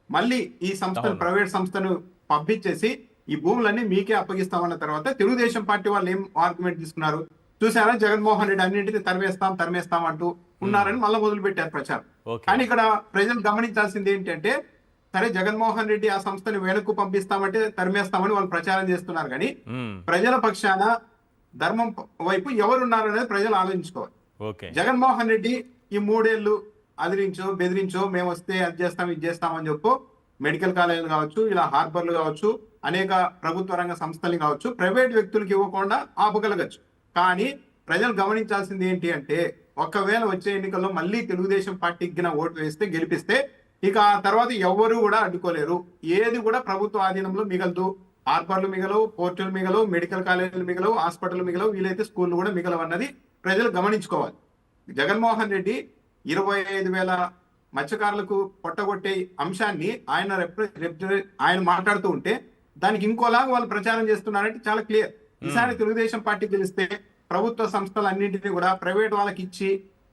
మళ్ళీ ఈ సంస్థను ప్రైవేట్ సంస్థను పంపించేసి ఈ భూములన్నీ మీకే అప్పగిస్తామన్న తర్వాత తెలుగుదేశం పార్టీ వాళ్ళు ఏం ఆర్గ్యుమెంట్ తీసుకున్నారు చూసారా, జగన్మోహన్ రెడ్డి అన్నింటినీ తరిమేస్తాం అంటూ ఉన్నారని మళ్ళీ మొదలు పెట్టారు ప్రచారం. కానీ ఇక్కడ ప్రజలు గమనించాల్సింది ఏంటంటే, సరే జగన్మోహన్ రెడ్డి ఆ సంస్థని వెనక్కు పంపిస్తామంటే తరిమేస్తామని వాళ్ళు ప్రచారం చేస్తున్నారు, కానీ ప్రజల పక్షాన ధర్మం వైపు ఎవరున్నారు అనేది ప్రజలు ఆలోచించుకోవాలి. జగన్మోహన్ రెడ్డి ఈ 3 ఏళ్లు అదిరించో బెదిరించో మేము వస్తే అది చేస్తాం ఇది చేస్తామని చెప్పు మెడికల్ కాలేజీలు కావచ్చు, ఇలా హార్బర్లు కావచ్చు, అనేక ప్రభుత్వ రంగ సంస్థలు కావచ్చు, ప్రైవేట్ వ్యక్తులకు ఇవ్వకుండా ఆపగలగచ్చు. కానీ ప్రజలు గమనించాల్సింది ఏంటి అంటే, ఒకవేళ వచ్చే ఎన్నికల్లో మళ్ళీ తెలుగుదేశం పార్టీకి ఓటు వేస్తే గెలిపిస్తే ఇక ఆ తర్వాత ఎవ్వరూ కూడా అడ్డుకోలేరు. ఏది కూడా ప్రభుత్వ ఆధీనంలో మిగలదు. హార్బర్లు మిగలవు, పోర్టులు మిగలవు, మెడికల్ కాలేజీలు మిగలవు, హాస్పిటల్ మిగలవు, వీలైతే స్కూళ్ళు కూడా మిగలవు అన్నది ప్రజలు గమనించుకోవాలి. జగన్మోహన్ రెడ్డి 25,000 మత్స్యకారులకు పొట్టగొట్టే అంశాన్ని ఆయన మాట్లాడుతూ ఉంటే దానికి ఇంకోలాగా వాళ్ళు ప్రచారం చేస్తున్నారంటే చాలా క్లియర్. ఈసారి తెలుగుదేశం పార్టీ గెలిస్తే ప్రభుత్వ సంస్థలు అన్నింటినీ కూడా ప్రైవేట్ వాళ్ళకి ఇచ్చి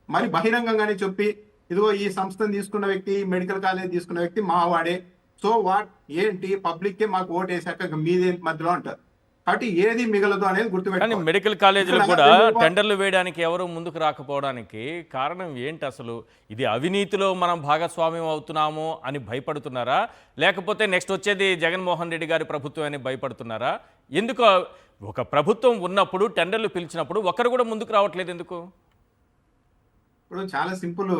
మరి బహిరంగంగానే చెప్పి, ఇదిగో ఈ సంస్థను తీసుకున్న వ్యక్తి, మెడికల్ కాలేజ్ తీసుకున్న వ్యక్తి మావాడే, సో వాట్ ఏంటి పబ్లిక్ కే మాకు ఓటు వేసాక మీదేంటి మధ్యలో అంటారు. కాబట్టి ఏది మిగలదు అనేది గుర్తుపెట్టుకోవాలి. కానీ మెడికల్ కాలేజీలు కూడా టెండర్లు వేయడానికి ఎవరు ముందుకు రాకపోవడానికి కారణం ఏంటి అసలు? ఇది అవినీతిలో మనం భాగస్వామ్యం అవుతున్నాము అని భయపడుతున్నారా, లేకపోతే నెక్స్ట్ వచ్చేది జగన్మోహన్ రెడ్డి గారి ప్రభుత్వం అని భయపడుతున్నారా? ఎందుకు ఒక ప్రభుత్వం ఉన్నప్పుడు టెండర్లు పిలిచినప్పుడు ఒక్కరు కూడా ముందుకు రావట్లేదు ఎందుకు? ఇప్పుడు చాలా సింపుల్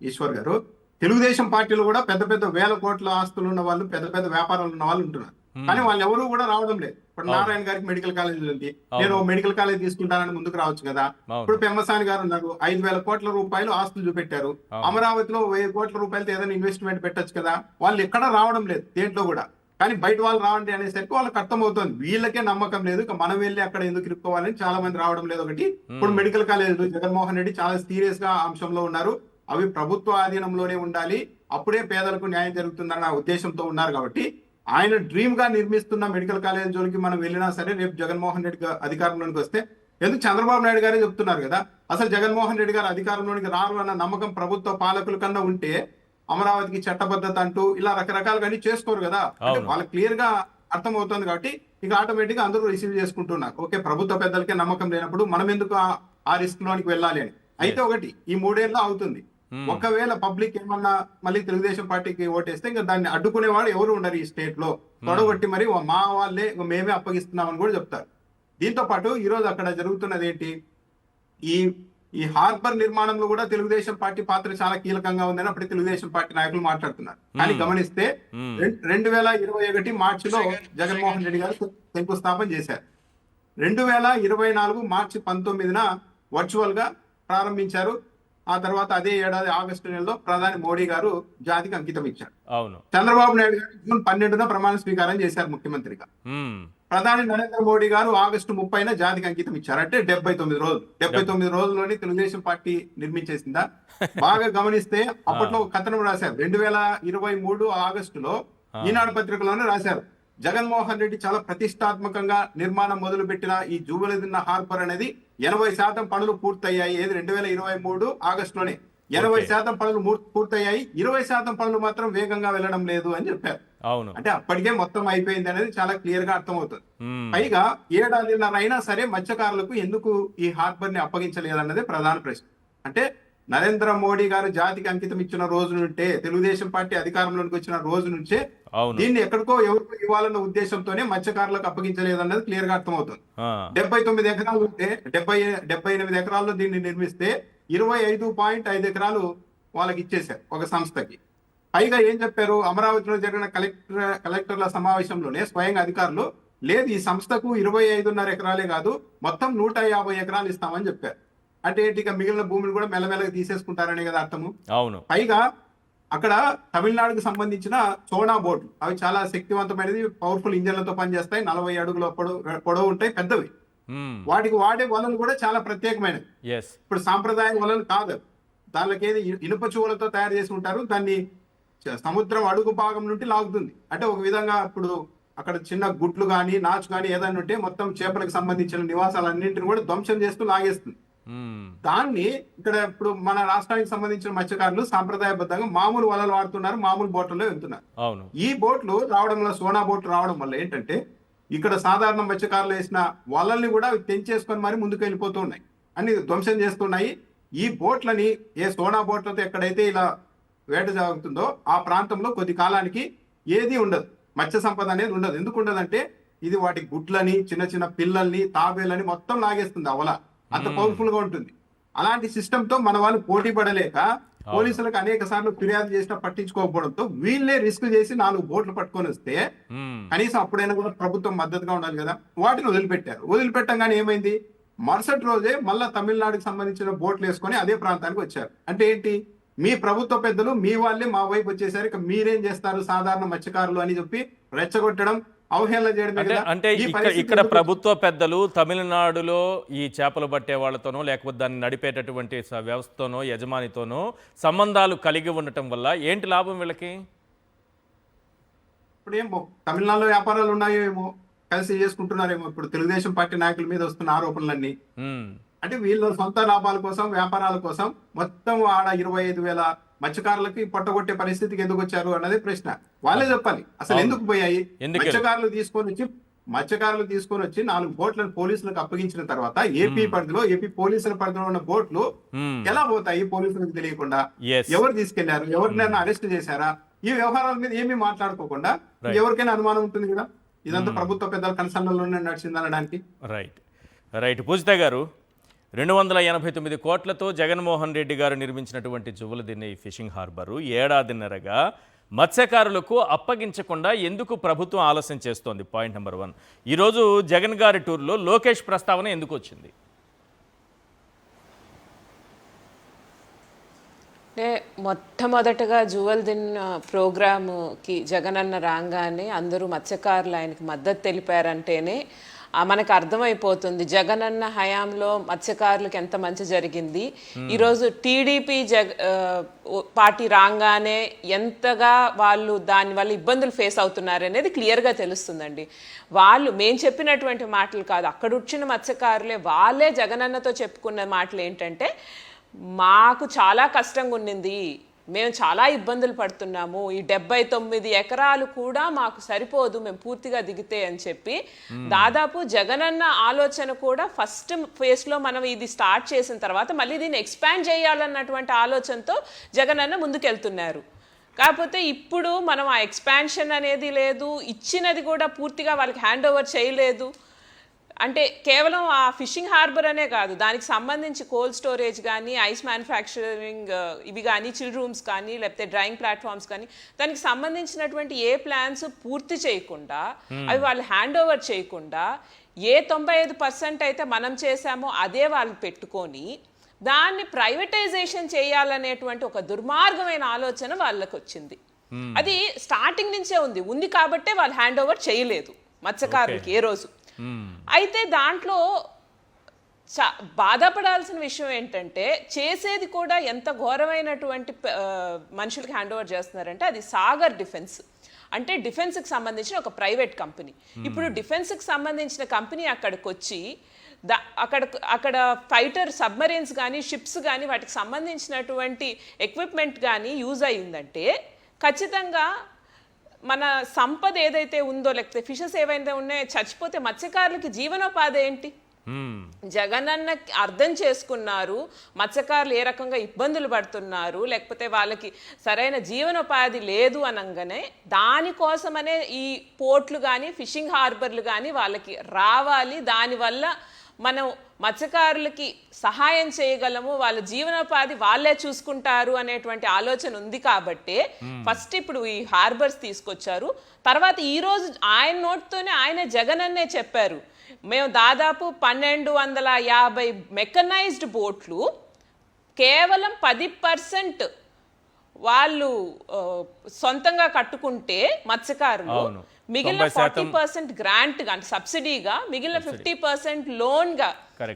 ఈశ్వర్ గారు, తెలుగుదేశం పార్టీలో కూడా పెద్ద పెద్ద వేల కోట్ల ఆస్తులు ఉన్న వాళ్ళు, పెద్ద పెద్ద వ్యాపారాలు ఉన్న వాళ్ళు ఉంటున్నారు, కానీ వాళ్ళు ఎవరు కూడా రావడం లేదు. ఇప్పుడు నారాయణ గారికి మెడికల్ కాలేజ్ ఉంది, నేను మెడికల్ కాలేజ్ తీసుకుంటానని ముందుకు రావచ్చు కదా. ఇప్పుడు పెమ్మసాని గారు ఉన్నారు, 5,000 కోట్ల రూపాయలు ఆస్తులు చూపెట్టారు. అమరావతిలో 1,000 కోట్ల రూపాయలతో ఏదైనా ఇన్వెస్ట్మెంట్ పెట్టచ్చు కదా. వాళ్ళు ఎక్కడ రావడం లేదు దేంట్లో కూడా, కానీ బయట వాళ్ళు రావండి అనేసరికి వాళ్ళకి అర్థమవుతుంది వీళ్ళకే నమ్మకం లేదు, ఇక మనం వెళ్ళి అక్కడ ఎందుకు ఇరుక్కోవాలని చాలా మంది రావడం లేదు. ఒకటి, ఇప్పుడు మెడికల్ కాలేజ్ జగన్మోహన్ రెడ్డి చాలా సీరియస్ గా అంశంలో ఉన్నారు, అవి ప్రభుత్వ ఆధీనంలోనే ఉండాలి, అప్పుడే పేదలకు న్యాయం జరుగుతుందన్న ఉద్దేశంతో ఉన్నారు. కాబట్టి ఆయన డ్రీమ్ గా నిర్మిస్తున్న మెడికల్ కాలేజ్ జోలికి మనం వెళ్ళినా సరే రేపు జగన్మోహన్ రెడ్డి అధికారంలోనికి వస్తే, ఎందుకు చంద్రబాబు నాయుడు గారే చెప్తున్నారు కదా, అసలు జగన్మోహన్ రెడ్డి గారు అధికారంలోనికి రారు అన్న నమ్మకం ప్రభుత్వ పాలకుల కన్నా ఉంటే అమరావతికి చట్టబద్ధత అంటూ ఇలా రకరకాలుగా చేసుకోరు కదా. అంటే వాళ్ళకి క్లియర్ గా అర్థమవుతుంది. కాబట్టి ఇక ఆటోమేటిక్ గా అందరూ రిసీవ్ చేసుకుంటున్నారు. ఓకే, ప్రభుత్వ పెద్దలకే నమ్మకం లేనప్పుడు మనం ఎందుకు ఆ రిస్క్ లోనికి వెళ్ళాలి అని. అయితే ఒకటి, ఈ 3 ఏళ్ళలో అవుతుంది, ఒకవేళ పబ్లిక్ ఏమన్నా మళ్ళీ తెలుగుదేశం పార్టీకి ఓటేస్తే ఇంకా దాన్ని అడ్డుకునేవాడు ఎవరు ఉండరు ఈ స్టేట్ లో, తొడగొట్టి మరి మా వాళ్ళే మేమే అప్పగిస్తున్నామని కూడా చెప్తారు. దీంతో పాటు ఈ రోజు అక్కడ జరుగుతున్నది ఏంటి, ఈ హార్బర్ నిర్మాణంలో కూడా తెలుగుదేశం పార్టీ పాత్ర చాలా కీలకంగా ఉందని అప్పుడు తెలుగుదేశం పార్టీ నాయకులు మాట్లాడుతున్నారు. కానీ గమనిస్తే 2021 మార్చిలో జగన్మోహన్ రెడ్డి గారు శంకుస్థాపన చేశారు. 2024 మార్చి 19న వర్చువల్ గా ప్రారంభించారు. ఆ తర్వాత అదే ఏడాది ఆగస్టు నెలలో ప్రధాని మోడీ గారు జాతికి అంకితం ఇచ్చారు. అవును. చంద్రబాబు నాయుడు గారు జూన్ 12న ప్రమాణ స్వీకారం చేశారు ముఖ్యమంత్రిగా. ప్రధాని నరేంద్ర మోడీ గారు ఆగస్టు 30న జాతికి అంకితం ఇచ్చారు. అంటే 79 రోజులు. 79 రోజుల్లోని తెలుగుదేశం పార్టీ నిర్మించేసిందా? బాగా గమనిస్తే అప్పట్లో కథనం రాశారు. 2023 ఆగస్టులో ఈనాడు పత్రికలోనే రాశారు, జగన్మోహన్ రెడ్డి చాలా ప్రతిష్టాత్మకంగా నిర్మాణం మొదలు పెట్టిన ఈ జూబిలీదిన్న హార్బర్ అనేది 80% పనులు పూర్తయ్యాయి. 2023 ఆగస్టులోనే 80% పనులు పూర్తయ్యాయి, 20% పనులు మాత్రం వేగంగా వెళ్ళడం లేదు అని చెప్పారు. అవును. అంటే అప్పటికే మొత్తం అయిపోయింది అనేది చాలా క్లియర్ గా అర్థమవుతుంది. పైగా ఏడాదిన్నర అయినా సరే మత్స్యకారులకు ఎందుకు ఈ హార్బర్ ని అప్పగించలేదన్నదే ప్రధాన ప్రశ్న. అంటే నరేంద్ర మోడీ గారు జాతికి అంకితం ఇచ్చిన రోజు నుండే, తెలుగుదేశం పార్టీ అధికారంలోకి వచ్చిన రోజు నుంచే దీన్ని ఎక్కడికో ఎవరికో ఇవ్వాలన్న ఉద్దేశంతోనే మత్స్యకారులకు అప్పగించలేదన్నది క్లియర్ గా అర్థమవుతుంది. 79 ఎకరాలు ఉంటే 78 ఎకరాల్లో దీన్ని నిర్మిస్తే 25.5 ఎకరాలు వాళ్ళకి ఇచ్చేశారు ఒక సంస్థకి. పైగా ఏం చెప్పారు, అమరావతిలో జరిగిన కలెక్టర్ల సమావేశంలోనే స్వయంగా అధికారులు లేదు ఈ సంస్థకు 25.5 ఎకరాలే కాదు మొత్తం 150 ఎకరాలు ఇస్తామని చెప్పారు. అంటే ఏంటి, మిగిలిన భూమిని కూడా మెల్లమెల్లగా తీసేసుకుంటారనే కదా అర్థము. అవును. పైగా అక్కడ తమిళనాడుకు సంబంధించిన సోనా బోట్లు, అవి చాలా శక్తివంతమైనది, పవర్ఫుల్ ఇంజన్లతో పనిచేస్తాయి, 40 అడుగుల పొడవు ఉంటాయి, పెద్దవి. వాటికి వాడే వలలు కూడా చాలా ప్రత్యేకమైనవి. ఇప్పుడు సాంప్రదాయ వలలు కాదు, దానికి ఇనుప చువలతో తయారు చేసి ఉంటారు. దాన్ని సముద్రం అడుగు భాగం నుండి లాగుతుంది. అంటే ఒక విధంగా ఇప్పుడు అక్కడ చిన్న గుట్లు కానీ నాచు కానీ ఏదైనా ఉంటే మొత్తం చేపలకు సంబంధించిన నివాసాలన్నింటిని కూడా ధ్వంసం చేస్తూ లాగేస్తుంది. దాన్ని ఇక్కడ ఇప్పుడు మన రాష్ట్రానికి సంబంధించిన మత్స్యకారులు సాంప్రదాయబద్ధంగా మామూలు వలలు వాడుతున్నారు, మామూలు బోట్లలో వెళ్తున్నారు. ఈ బోట్లు రావడం వల్ల, సోనా బోట్లు రావడం వల్ల ఏంటంటే ఇక్కడ సాధారణ మత్స్యకారులు వేసిన వలల్ని కూడా తెంచేసుకొని మరి ముందుకు వెళ్ళిపోతూ ఉన్నాయి, అన్ని ధ్వంసం చేస్తున్నాయి. ఈ బోట్లని సోనా బోట్లతో ఎక్కడైతే ఇలా వేట సాగుతుందో ఆ ప్రాంతంలో కొద్ది కాలానికి ఏది ఉండదు, మత్స్య సంపద అనేది ఉండదు. ఎందుకు ఉండదంటే ఇది వాటి గుడ్లని, చిన్న చిన్న పిల్లల్ని, తాబేలని మొత్తం లాగేస్తుంది. అవల అంత పవర్ఫుల్ గా ఉంటుంది. అలాంటి సిస్టమ్ తో మన వాళ్ళు పోటీ పడలేక పోలీసులకు అనేక సార్లు ఫిర్యాదు చేసినా పట్టించుకోకపోవడంతో వీళ్ళే రిస్క్ చేసి 4 బోట్లు పట్టుకొని వస్తే కనీసం అప్పుడైనా కూడా ప్రభుత్వం మద్దతుగా ఉండాలి కదా, వాటిని వదిలిపెట్టారు. వదిలిపెట్టంగానే ఏమైంది, మరుసటి రోజే మళ్ళా తమిళనాడుకి సంబంధించిన బోట్లు వేసుకొని అదే ప్రాంతానికి వచ్చారు. అంటే ఏంటి, మీ ప్రభుత్వ పెద్దలు మీ వాళ్ళే మా వైపు వచ్చేసారు, ఇక మీరేం చేస్తారు సాధారణ మత్స్యకారులు అని చెప్పి రెచ్చగొట్టడం, అవహేళన చేయడం. అంటే ఇక్కడ ప్రభుత్వ పెద్దలు తమిళనాడులో ఈ చేపలు పట్టే వాళ్ళతోనో లేకపోతే దాన్ని నడిపేటటువంటి వ్యవస్థతోనో యజమానితోనో సంబంధాలు కలిగి ఉండటం వల్ల ఏంటి లాభం వీళ్ళకి? ఇప్పుడు ఏమో తమిళనాడులో వ్యాపారాలు ఉన్నాయో ఏమో, కలిసి చేసుకుంటున్నారేమో. ఇప్పుడు తెలుగుదేశం పార్టీ నాయకుల మీద వస్తున్న ఆరోపణలన్నీ అంటే వీళ్ళ సొంత లాభాల కోసం, వ్యాపారాల కోసం మొత్తం ఆడ 25,000 మత్స్యకారులకి పొట్టగొట్టే పరిస్థితికి ఎందుకు వచ్చారు అన్నది ప్రశ్న. వాళ్ళే చెప్పాలి అసలు ఎందుకు పోయాయి. మత్స్యకారులు తీసుకొని వచ్చి 4 బోట్లను పోలీసులకు అప్పగించిన తర్వాత ఏపీ పోలీసుల పరిధిలో ఉన్న బోట్లు ఎలా పోతాయి పోలీసులకు తెలియకుండా? ఎవరు తీసుకెళ్లారు, ఎవరినైనా అరెస్ట్ చేశారా? ఈ వ్యవహారాల మీద ఏమీ మాట్లాడుకోకుండా ఎవరికైనా అనుమానం ఉంటుంది కదా, ఇదంతా ప్రభుత్వ పెద్దల కన్సర్న్లోనే నడిచిందనడానికి. రైట్ పూజిత గారు, 289 కోట్లతో జగన్మోహన్ రెడ్డి గారు నిర్మించినటువంటి జువలదిన్నె ఫిషింగ్ హార్బరు ఏడాదిన్నరగా మత్స్యకారులకు అప్పగించకుండా ఎందుకు ప్రభుత్వం ఆలస్యం చేస్తోంది? Point number 1. ఈరోజు జగన్ గారి టూర్లో లోకేష్ ప్రస్తావన ఎందుకు వచ్చింది? మొట్టమొదటగా జువలదిన్నె ప్రోగ్రాముకి జగనన్న రాగానే అందరూ మత్స్యకారులు ఆయనకి మద్దతు తెలిపారంటేనే మనకు అర్థమైపోతుంది జగనన్న హయాంలో మత్స్యకారులకు ఎంత మంచి జరిగింది. ఈరోజు టీడీపీ పార్టీ రాగానే ఎంతగా వాళ్ళు దానివల్ల ఇబ్బందులు ఫేస్ అవుతున్నారు అనేది క్లియర్గా తెలుస్తుందండి. వాళ్ళు మేము చెప్పినటువంటి మాటలు కాదు, అక్కడ వచ్చిన మత్స్యకారులే వాళ్ళే జగనన్నతో చెప్పుకున్న మాటలు ఏంటంటే, మాకు చాలా కష్టంగా ఉన్నింది, మేము చాలా ఇబ్బందులు పడుతున్నాము, ఈ 79 ఎకరాలు కూడా మాకు సరిపోదు మేము పూర్తిగా దిగితే అని చెప్పి దాదాపు జగనన్న ఆలోచన కూడా ఫస్ట్ ఫేజ్లో మనం ఇది స్టార్ట్ చేసిన తర్వాత మళ్ళీ దీన్ని ఎక్స్పాండ్ చేయాలన్నటువంటి ఆలోచనతో జగనన్న ముందుకెళ్తున్నారు. కాకపోతే ఇప్పుడు మనం ఆ ఎక్స్పాన్షన్ అనేది లేదు, ఇచ్చినది కూడా పూర్తిగా వాళ్ళకి హ్యాండ్ ఓవర్ చేయలేదు. అంటే కేవలం ఆ ఫిషింగ్ హార్బర్ అనే కాదు, దానికి సంబంధించి కోల్డ్ స్టోరేజ్ కానీ, ఐస్ మ్యానుఫ్యాక్చరింగ్ ఇవి కానీ, చిల్ రూమ్స్ కానీ, లేకపోతే డ్రైయింగ్ ప్లాట్ఫామ్స్ కానీ, దానికి సంబంధించినటువంటి ఏ ప్లాన్స్ పూర్తి చేయకుండా, అవి వాళ్ళు హ్యాండ్ ఓవర్ చేయకుండా, ఏ 95% అయితే మనం చేశామో అదే వాళ్ళు పెట్టుకొని దాన్ని ప్రైవేటైజేషన్ చేయాలనేటువంటి ఒక దుర్మార్గమైన ఆలోచన వాళ్ళకి వచ్చింది. అది స్టార్టింగ్ నుంచే ఉంది కాబట్టే వాళ్ళు హ్యాండ్ ఓవర్ చేయలేదు మత్స్యకారులకి ఏ రోజు. అయితే దాంట్లో బాధపడాల్సిన విషయం ఏంటంటే చేసేది కూడా ఎంత ఘోరమైనటువంటి మనుషులకి హ్యాండ్ ఓవర్ చేస్తున్నారంటే అది సాగర్ డిఫెన్స్. అంటే డిఫెన్స్కి సంబంధించిన ఒక ప్రైవేట్ కంపెనీ. ఇప్పుడు డిఫెన్స్కి సంబంధించిన కంపెనీ అక్కడికి వచ్చి అక్కడ ఫైటర్ సబ్మరీన్స్ కానీ, షిప్స్ కానీ, వాటికి సంబంధించినటువంటి ఎక్విప్మెంట్ కానీ యూజ్ అయ్యిందంటే ఖచ్చితంగా మన సంపద ఏదైతే ఉందో, లేకపోతే ఫిషెస్ ఏవైతే ఉన్నాయో చచ్చిపోతే మత్స్యకారులకి జీవనోపాధి ఏంటి? జగనన్న అర్థం చేసుకున్నారు మత్స్యకారులు ఏ రకంగా ఇబ్బందులు పడుతున్నారు, లేకపోతే వాళ్ళకి సరైన జీవనోపాధి లేదు అనగానే దానికోసమనే ఈ పోర్ట్లు కానీ, ఫిషింగ్ హార్బర్లు కానీ వాళ్ళకి రావాలి, దానివల్ల మనం మత్స్యకారులకి సహాయం చేయగలము, వాళ్ళ జీవనోపాధి వాళ్ళే చూసుకుంటారు అనేటువంటి ఆలోచన ఉంది కాబట్టి ఫస్ట్ ఇప్పుడు ఈ హార్బర్స్ తీసుకొచ్చారు. తర్వాత ఈ రోజు ఆయన నోట్తోనే ఆయన జగనన్నే చెప్పారు, మేము దాదాపు 1250 మెకనైజ్డ్ బోట్లు కేవలం 10% వాళ్ళు సొంతంగా కట్టుకుంటే మత్స్యకారులు, మిగిలిన 40% గ్రాంట్ గా అంటే సబ్సిడీగా, మిగిలిన 50% లోన్ గా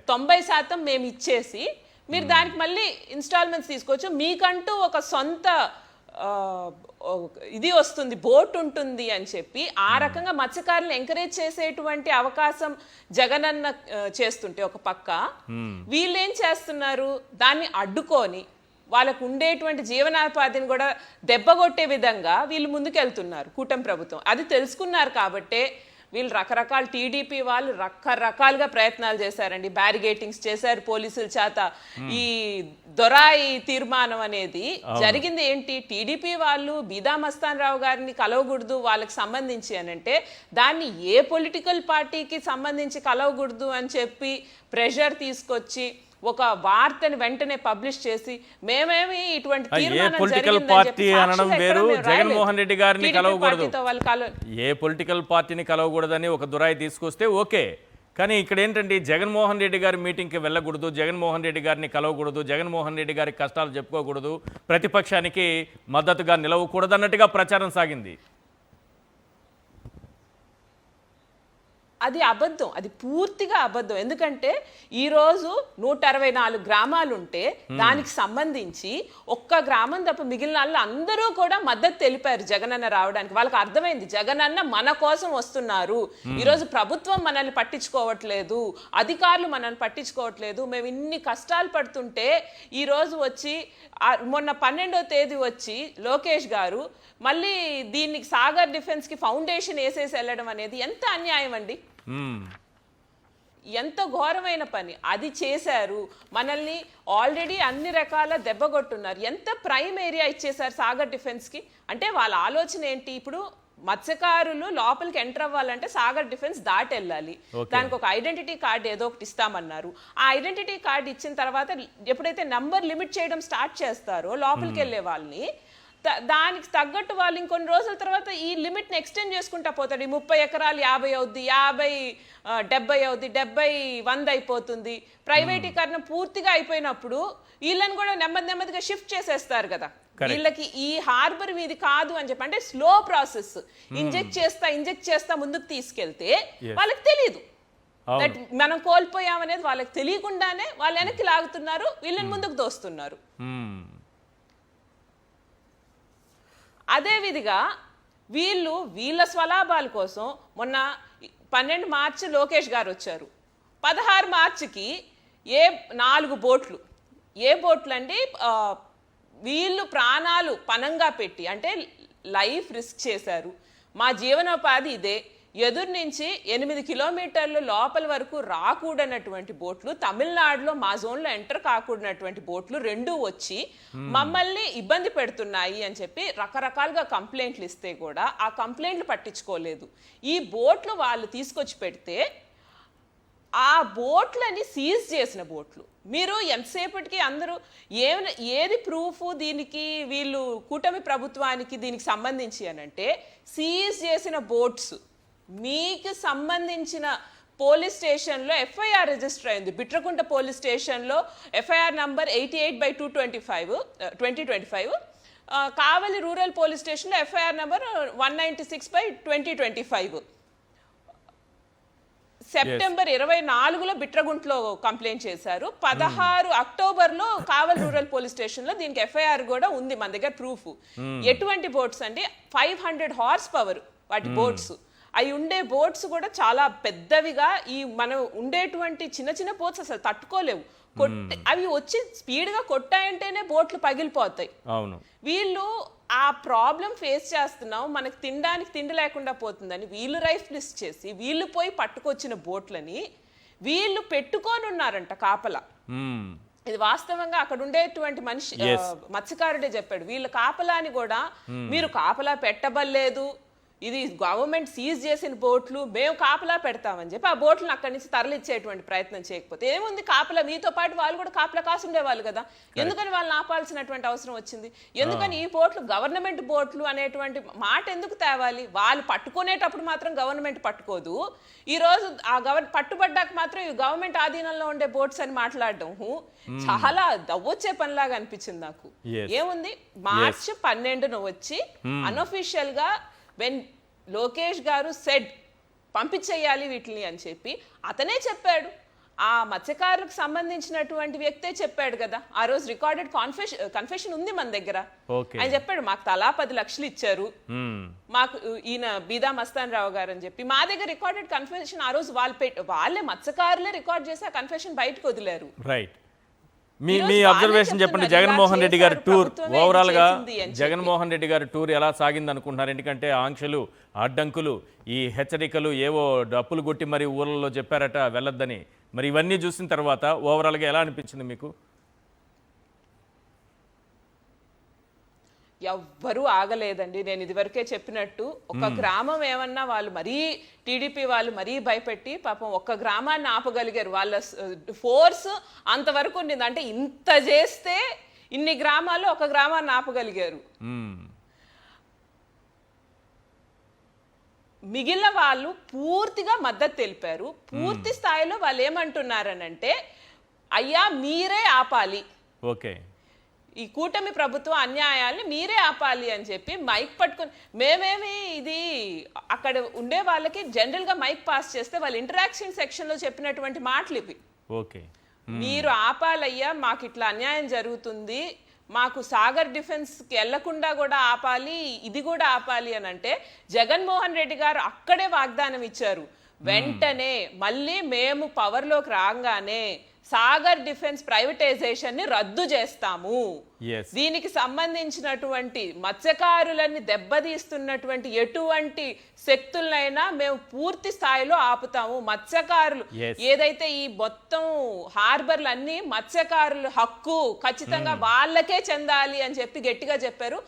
90% మేము ఇచ్చేసి మీరు దానికి మళ్ళీ ఇన్స్టాల్మెంట్స్ తీసుకోవచ్చు, మీకంటూ ఒక సొంత ఇది వస్తుంది, బోట్ ఉంటుంది అని చెప్పి ఆ రకంగా మత్స్యకారులను ఎంకరేజ్ చేసేటువంటి అవకాశం జగనన్న చేస్తుంటే ఒక పక్క వీళ్ళు ఏం చేస్తున్నారు, దాన్ని అడ్డుకొని వాళ్ళకు ఉండేటువంటి జీవనోపాధిని కూడా దెబ్బగొట్టే విధంగా వీళ్ళు ముందుకెళ్తున్నారు కూటమి ప్రభుత్వం. అది తెలుసుకున్నారు కాబట్టే వీళ్ళు రకరకాల టీడీపీ వాళ్ళు రకరకాలుగా ప్రయత్నాలు చేశారండి. బ్యారిగేటింగ్స్ చేశారు పోలీసుల చేత. ఈ దొరాయి తీర్మానం అనేది జరిగింది ఏంటి, టీడీపీ వాళ్ళు బీదా మస్తాన్ రావు గారిని కలవకూడదు వాళ్ళకి సంబంధించి అని అంటే దాన్ని ఏ పొలిటికల్ పార్టీకి సంబంధించి కలవకూడదు అని చెప్పి ప్రెషర్ తీసుకొచ్చి ఒక వార్తని వెంటనే పబ్లిష్ చేసి మేమేమి ఇటువంటి పొలిటికల్ పార్టీ అనడం వేరు, జగన్మోహన్ రెడ్డి గారిని కలవకూడదు, ఏ పొలిటికల్ పార్టీని కలవకూడదని ఒక దురాయి తీసుకొస్తే ఓకే. కానీ ఇక్కడ ఏంటంటే జగన్మోహన్ రెడ్డి గారి మీటింగ్కి వెళ్ళకూడదు, జగన్మోహన్ రెడ్డి గారిని కలవకూడదు, జగన్మోహన్ రెడ్డి గారి కష్టాలు చెప్పుకోకూడదు, ప్రతిపక్షానికి మద్దతుగా నిలవకూడదు అన్నట్టుగా ప్రచారం సాగింది. అది అబద్ధం, అది పూర్తిగా అబద్ధం. ఎందుకంటే ఈరోజు 164 గ్రామాలు ఉంటే దానికి సంబంధించి ఒక్క గ్రామం తప్ప మిగిలిన వాళ్ళు అందరూ కూడా మద్దతు తెలిపారు జగనన్న రావడానికి. వాళ్ళకి అర్థమైంది జగనన్న మన కోసం వస్తున్నారు, ఈరోజు ప్రభుత్వం మనల్ని పట్టించుకోవట్లేదు, అధికారులు మనల్ని పట్టించుకోవట్లేదు, మేము ఇన్ని కష్టాలు పడుతుంటే ఈరోజు వచ్చి మొన్న 12వ తేదీ వచ్చి లోకేష్ గారు మళ్ళీ దీనికి సాగర్ డిఫెన్స్కి ఫౌండేషన్ వేసేసి వెళ్ళడం అనేది ఎంత అన్యాయం అండి, ఎంత ఘోరమైన పని అది చేశారు. మనల్ని ఆల్రెడీ అన్ని రకాల దెబ్బగొట్టున్నారు. ఎంత ప్రైమ్ ఏరియా ఇచ్చేశారు సాగర్ డిఫెన్స్కి అంటే వాళ్ళ ఆలోచన ఏంటి, ఇప్పుడు మత్స్యకారులు లోపలికి ఎంటర్ అవ్వాలంటే సాగర్ డిఫెన్స్ దాటి వెళ్ళాలి, దానికి ఒక ఐడెంటిటీ కార్డు ఏదో ఒకటి ఇస్తామన్నారు. ఆ ఐడెంటిటీ కార్డు ఇచ్చిన తర్వాత ఎప్పుడైతే నంబర్ లిమిట్ చేయడం స్టార్ట్ చేస్తారో లోపలికి వెళ్ళే వాళ్ళని, దానికి తగ్గట్టు వాళ్ళు ఇంకొన్ని రోజుల తర్వాత ఈ లిమిట్ని ఎక్స్టెండ్ చేసుకుంటా పోతాడు. ఈ 30 ఎకరాలు 50 అవుద్ది, 50 70 అవుద్ది, 70 100 అయిపోతుంది. ప్రైవేటీకరణ పూర్తిగా అయిపోయినప్పుడు వీళ్ళని కూడా నెమ్మదిగా షిఫ్ట్ చేసేస్తారు కదా. వీళ్ళకి ఈ హార్బర్ మీది కాదు అని చెప్పి అంటే స్లో ప్రాసెస్, ఇంజెక్ట్ చేస్తా ముందుకు తీసుకెళ్తే వాళ్ళకి తెలియదు దట్ మనం కోల్పోయామనేది వాళ్ళకి తెలియకుండానే వాళ్ళు వెనక్కి లాగుతున్నారు, వీళ్ళని ముందుకు దోస్తున్నారు. అదే విధిగా వీళ్ళ స్వలాభాల కోసం మొన్న 12 మార్చి లోకేష్ గారు వచ్చారు, 16 మార్చికి 4 బోట్లు, ఏ బోట్లు అండి వీళ్ళు ప్రాణాలు పనంగా పెట్టి అంటే లైఫ్ రిస్క్ చేశారు. మా జీవనోపాధి ఇదే. ఎదురు నుంచి 8 కిలోమీటర్లు లోపల వరకు రాకూడనటువంటి బోట్లు, తమిళనాడులో మా జోన్లో ఎంటర్ కాకూడనటువంటి బోట్లు 2 వచ్చి మమ్మల్ని ఇబ్బంది పెడుతున్నాయి అని చెప్పి రకరకాలుగా కంప్లైంట్లు ఇస్తే కూడా ఆ కంప్లైంట్లు పట్టించుకోలేదు. ఈ బోట్లు వాళ్ళు తీసుకొచ్చి పెడితే ఆ బోట్లని సీజ్ చేసిన బోట్లు మీరు ఎంతసేపటికి అందరూ ఏది ప్రూఫ్ దీనికి వీళ్ళు కూటమి ప్రభుత్వానికి దీనికి సంబంధించి అనంటే సీజ్ చేసిన బోట్స్ మీకు సంబంధించిన పోలీస్ స్టేషన్లో ఎఫ్ఐఆర్ రిజిస్టర్ అయింది. బిట్రకుంట పోలీస్ స్టేషన్లో ఎఫ్ఐఆర్ నంబర్ 88/2025 కావలి రూరల్ పోలీస్ స్టేషన్లో ఎఫ్ఐఆర్ నంబర్ 196/2025 సెప్టెంబర్ 24లో బిట్రగుంట్లో కంప్లైంట్ చేశారు. 16 అక్టోబర్లో కావల్ రూరల్ పోలీస్ స్టేషన్ లో దీనికి ఎఫ్ఐఆర్ కూడా ఉంది మన దగ్గర ప్రూఫ్. ఎటువంటి బోట్స్ అంటే 500 హార్స్ పవర్ వాటి బోట్స్. అవి ఉండే బోట్స్ కూడా చాలా పెద్దవిగా ఈ మనం ఉండేటువంటి చిన్న చిన్న బోట్స్ అసలు తట్టుకోలేవు. అవి వచ్చి స్పీడ్ గా కొట్టాయంటేనే బోట్లు పగిలిపోతాయి. అవును, వీళ్ళు ఆ ప్రాబ్లం ఫేస్ చేస్తున్నాం, మనకు తినడానికి తిండి లేకుండా పోతుందని వీళ్ళు రైఫ్ లిస్ట్ చేసి వీళ్ళు పోయి పట్టుకొచ్చిన బోట్లని వీళ్ళు పెట్టుకొని ఉన్నారంట కాపలా. ఇది వాస్తవంగా అక్కడ ఉండేటువంటి మనిషి మత్స్యకారుడే చెప్పాడు. వీళ్ళ కాపలాని కూడా మీరు కాపలా పెట్టబల్లేదు, ఇది గవర్నమెంట్ సీజ్ చేసిన బోట్లు, మేము కాపలా పెడతామని చెప్పి ఆ బోట్లను అక్కడి నుంచి తరలిచ్చేటువంటి ప్రయత్నం చేయకపోతే ఏముంది, కాపలా మీతో పాటు వాళ్ళు కూడా కాపలా కాసి ఉండేవాళ్ళు కదా, ఎందుకని వాళ్ళని ఆపాల్సినటువంటి అవసరం వచ్చింది? ఎందుకని ఈ బోట్లు గవర్నమెంట్ బోట్లు అనేటువంటి మాట ఎందుకు తేవాలి? వాళ్ళు పట్టుకునేటప్పుడు మాత్రం గవర్నమెంట్ పట్టుకోదు, ఈ రోజు ఆ పట్టుబడ్డాక మాత్రం ఈ గవర్నమెంట్ ఆధీనంలో ఉండే బోట్స్ అని మాట్లాడడం చాలా దవ్వొచ్చే పనిలాగా అనిపించింది నాకు. ఏముంది, మార్చి 12న వచ్చి అన్అఫీషియల్ గా వెన్ లోకేష్ గారు సెడ్ పంపించేయాలి వీటిని అని చెప్పి అతనే చెప్పాడు. ఆ మత్స్యకారులకు సంబంధించినటువంటి వ్యక్తే చెప్పాడు కదా, ఆ రోజు రికార్డెడ్ కన్ఫెషన్ ఉంది మన దగ్గర. ఆయన చెప్పాడు మాకు తలా 10 లక్షలు ఇచ్చారు, మాకు ఈయన బీదా మస్తాన్ రావు గారు అని చెప్పి. మా దగ్గర రికార్డెడ్ కన్ఫెషన్ ఆ రోజు వాళ్ళే మత్స్యకారులే రికార్డ్ చేసి ఆ కన్ఫెషన్ బయటకు వదిలారు. రైట్, మీ అబ్జర్వేషన్ చెప్పండి. జగన్మోహన్ రెడ్డి గారి టూర్ ఓవరాల్ గా జగన్మోహన్ రెడ్డి గారి టూర్ ఎలా సాగింది అనుకుంటున్నారు? ఎందుకంటే ఆంక్షలు, అడ్డంకులు, ఈ హెచ్చరికలు ఏవో డప్పులు కొట్టి మరి ఊర్లలో చెప్పారట వెళ్ళొద్దని, మరి ఇవన్నీ చూసిన తర్వాత ఓవరాల్ గా ఎలా అనిపించింది మీకు? ఎవ్వరూ ఆగలేదండి. నేను ఇదివరకే చెప్పినట్టు ఒక గ్రామం ఏమన్నా వాళ్ళు మరీ టీడీపీ వాళ్ళు మరీ భయపెట్టి పాపం ఒక్క గ్రామాన్ని ఆపగలిగారు. వాళ్ళ ఫోర్స్ అంతవరకు ఉండింది. అంటే ఇంత చేస్తే ఇన్ని గ్రామాల్లో ఒక గ్రామాన్ని ఆపగలిగారు. మిగిలిన వాళ్ళు పూర్తిగా మద్దతు తెలిపారు. పూర్తి స్థాయిలో వాళ్ళు ఏమంటున్నారనంటే అయ్యా మీరే ఆపాలి, ఓకే ఈ కూటమి ప్రభుత్వం అన్యాయాల్ని మీరే ఆపాలి అని చెప్పి మైక్ పట్టుకొని, మేమేమి ఇది అక్కడ ఉండే వాళ్ళకి జనరల్ గా మైక్ పాస్ చేస్తే వాళ్ళ ఇంటరాక్షన్ సెక్షన్ లో చెప్పినటువంటి మాటలు ఇవి. ఓకే, మీరు ఆపాలయ్యా, మాకు ఇట్లా అన్యాయం జరుగుతుంది, మాకు సాగర్ డిఫెన్స్ కి వెళ్లకుండా కూడా ఆపాలి, ఇది కూడా ఆపాలి అని అంటే జగన్మోహన్ రెడ్డి గారు అక్కడే వాగ్దానం ఇచ్చారు. వెంటనే మళ్ళీ మేము పవర్లోకి రాగానే సాగర్ డిఫెన్స్ ప్రైవేటైజేషన్ ని రద్దు చేస్తాము, దీనికి సంబంధించినటువంటి మత్స్యకారులని దెబ్బతీస్తున్నటువంటి ఎటువంటి శక్తులైనా మేము పూర్తి స్థాయిలో ఆపుతాము. మత్స్యకారులు ఏదైతే ఈ మొత్తం హార్బర్లు అన్ని మత్స్యకారుల హక్కు ఖచ్చితంగా వాళ్ళకే చెందాలి అని చెప్పి గట్టిగా చెప్పారు.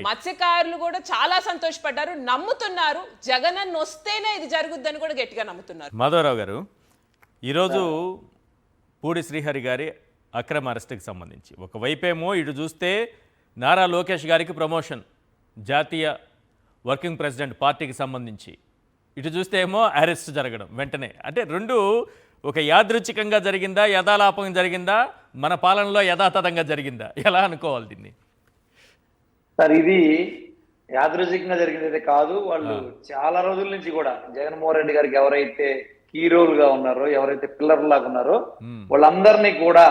మత్స్యకారులు కూడా చాలా సంతోషపడ్డారు, నమ్ముతున్నారు జగనన్న వస్తేనే ఇది జరుగుద్దని కూడా గట్టిగా నమ్ముతున్నారు. మాధవరావు గారు, ఈరోజు పూడి శ్రీహరి గారి అక్రమ అరెస్టుకి సంబంధించి ఒకవైపేమో ఇటు చూస్తే నారా లోకేష్ గారికి ప్రమోషన్, జాతీయ వర్కింగ్ ప్రెసిడెంట్ పార్టీకి సంబంధించి, ఇటు చూస్తే ఏమో అరెస్ట్ జరగడం వెంటనే, అంటే రెండు ఒక యాదృచ్ఛికంగా జరిగిందా, యథాలాపంగా జరిగిందా, మన పాలనలో యథాతథంగా జరిగిందా, ఎలా అనుకోవాలి దీన్ని? సార్ ఇది యాదృచ్ఛికంగా జరిగింది కాదు. వాళ్ళు చాలా రోజుల నుంచి కూడా జగన్మోహన్ రెడ్డి గారికి ఎవరైతే హీరోలుగా ఉన్నారో, ఎవరైతే పిల్లర్ లాగా ఉన్నారో వాళ్ళందరినీ కూడా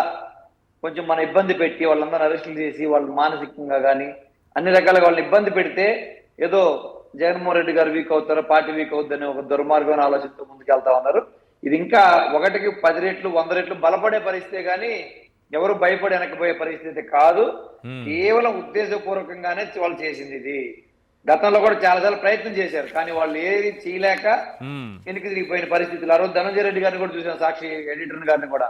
కొంచెం మన ఇబ్బంది పెట్టి వాళ్ళందరినీ అరెస్టులు చేసి వాళ్ళు మానసికంగా కానీ అన్ని రకాలుగా వాళ్ళని ఇబ్బంది పెడితే ఏదో జగన్మోహన్ రెడ్డి గారు వీక్ అవుతారో, పార్టీ వీక్ అవుతుందని ఒక దుర్మార్గమైన ఆలోచనతో ముందుకెళ్తా ఉన్నారు. ఇది ఇంకా 1కి 10 రెట్లు 100 రెట్లు బలపడే పరిస్థితే కానీ ఎవరు భయపడి వెనక్కిపోయే పరిస్థితి కాదు. కేవలం ఉద్దేశపూర్వకంగానే వాళ్ళు చేసింది ఇది. గతంలో కూడా చాలాసార్లు ప్రయత్నం చేశారు, కానీ వాళ్ళు ఏది చేయలేక వెనక్కి తిరిగిపోయిన పరిస్థితులు. ఆ రోజు ధనంజయ రెడ్డి గారిని కూడా చూసాం, సాక్షి ఎడిటర్ గారిని కూడా.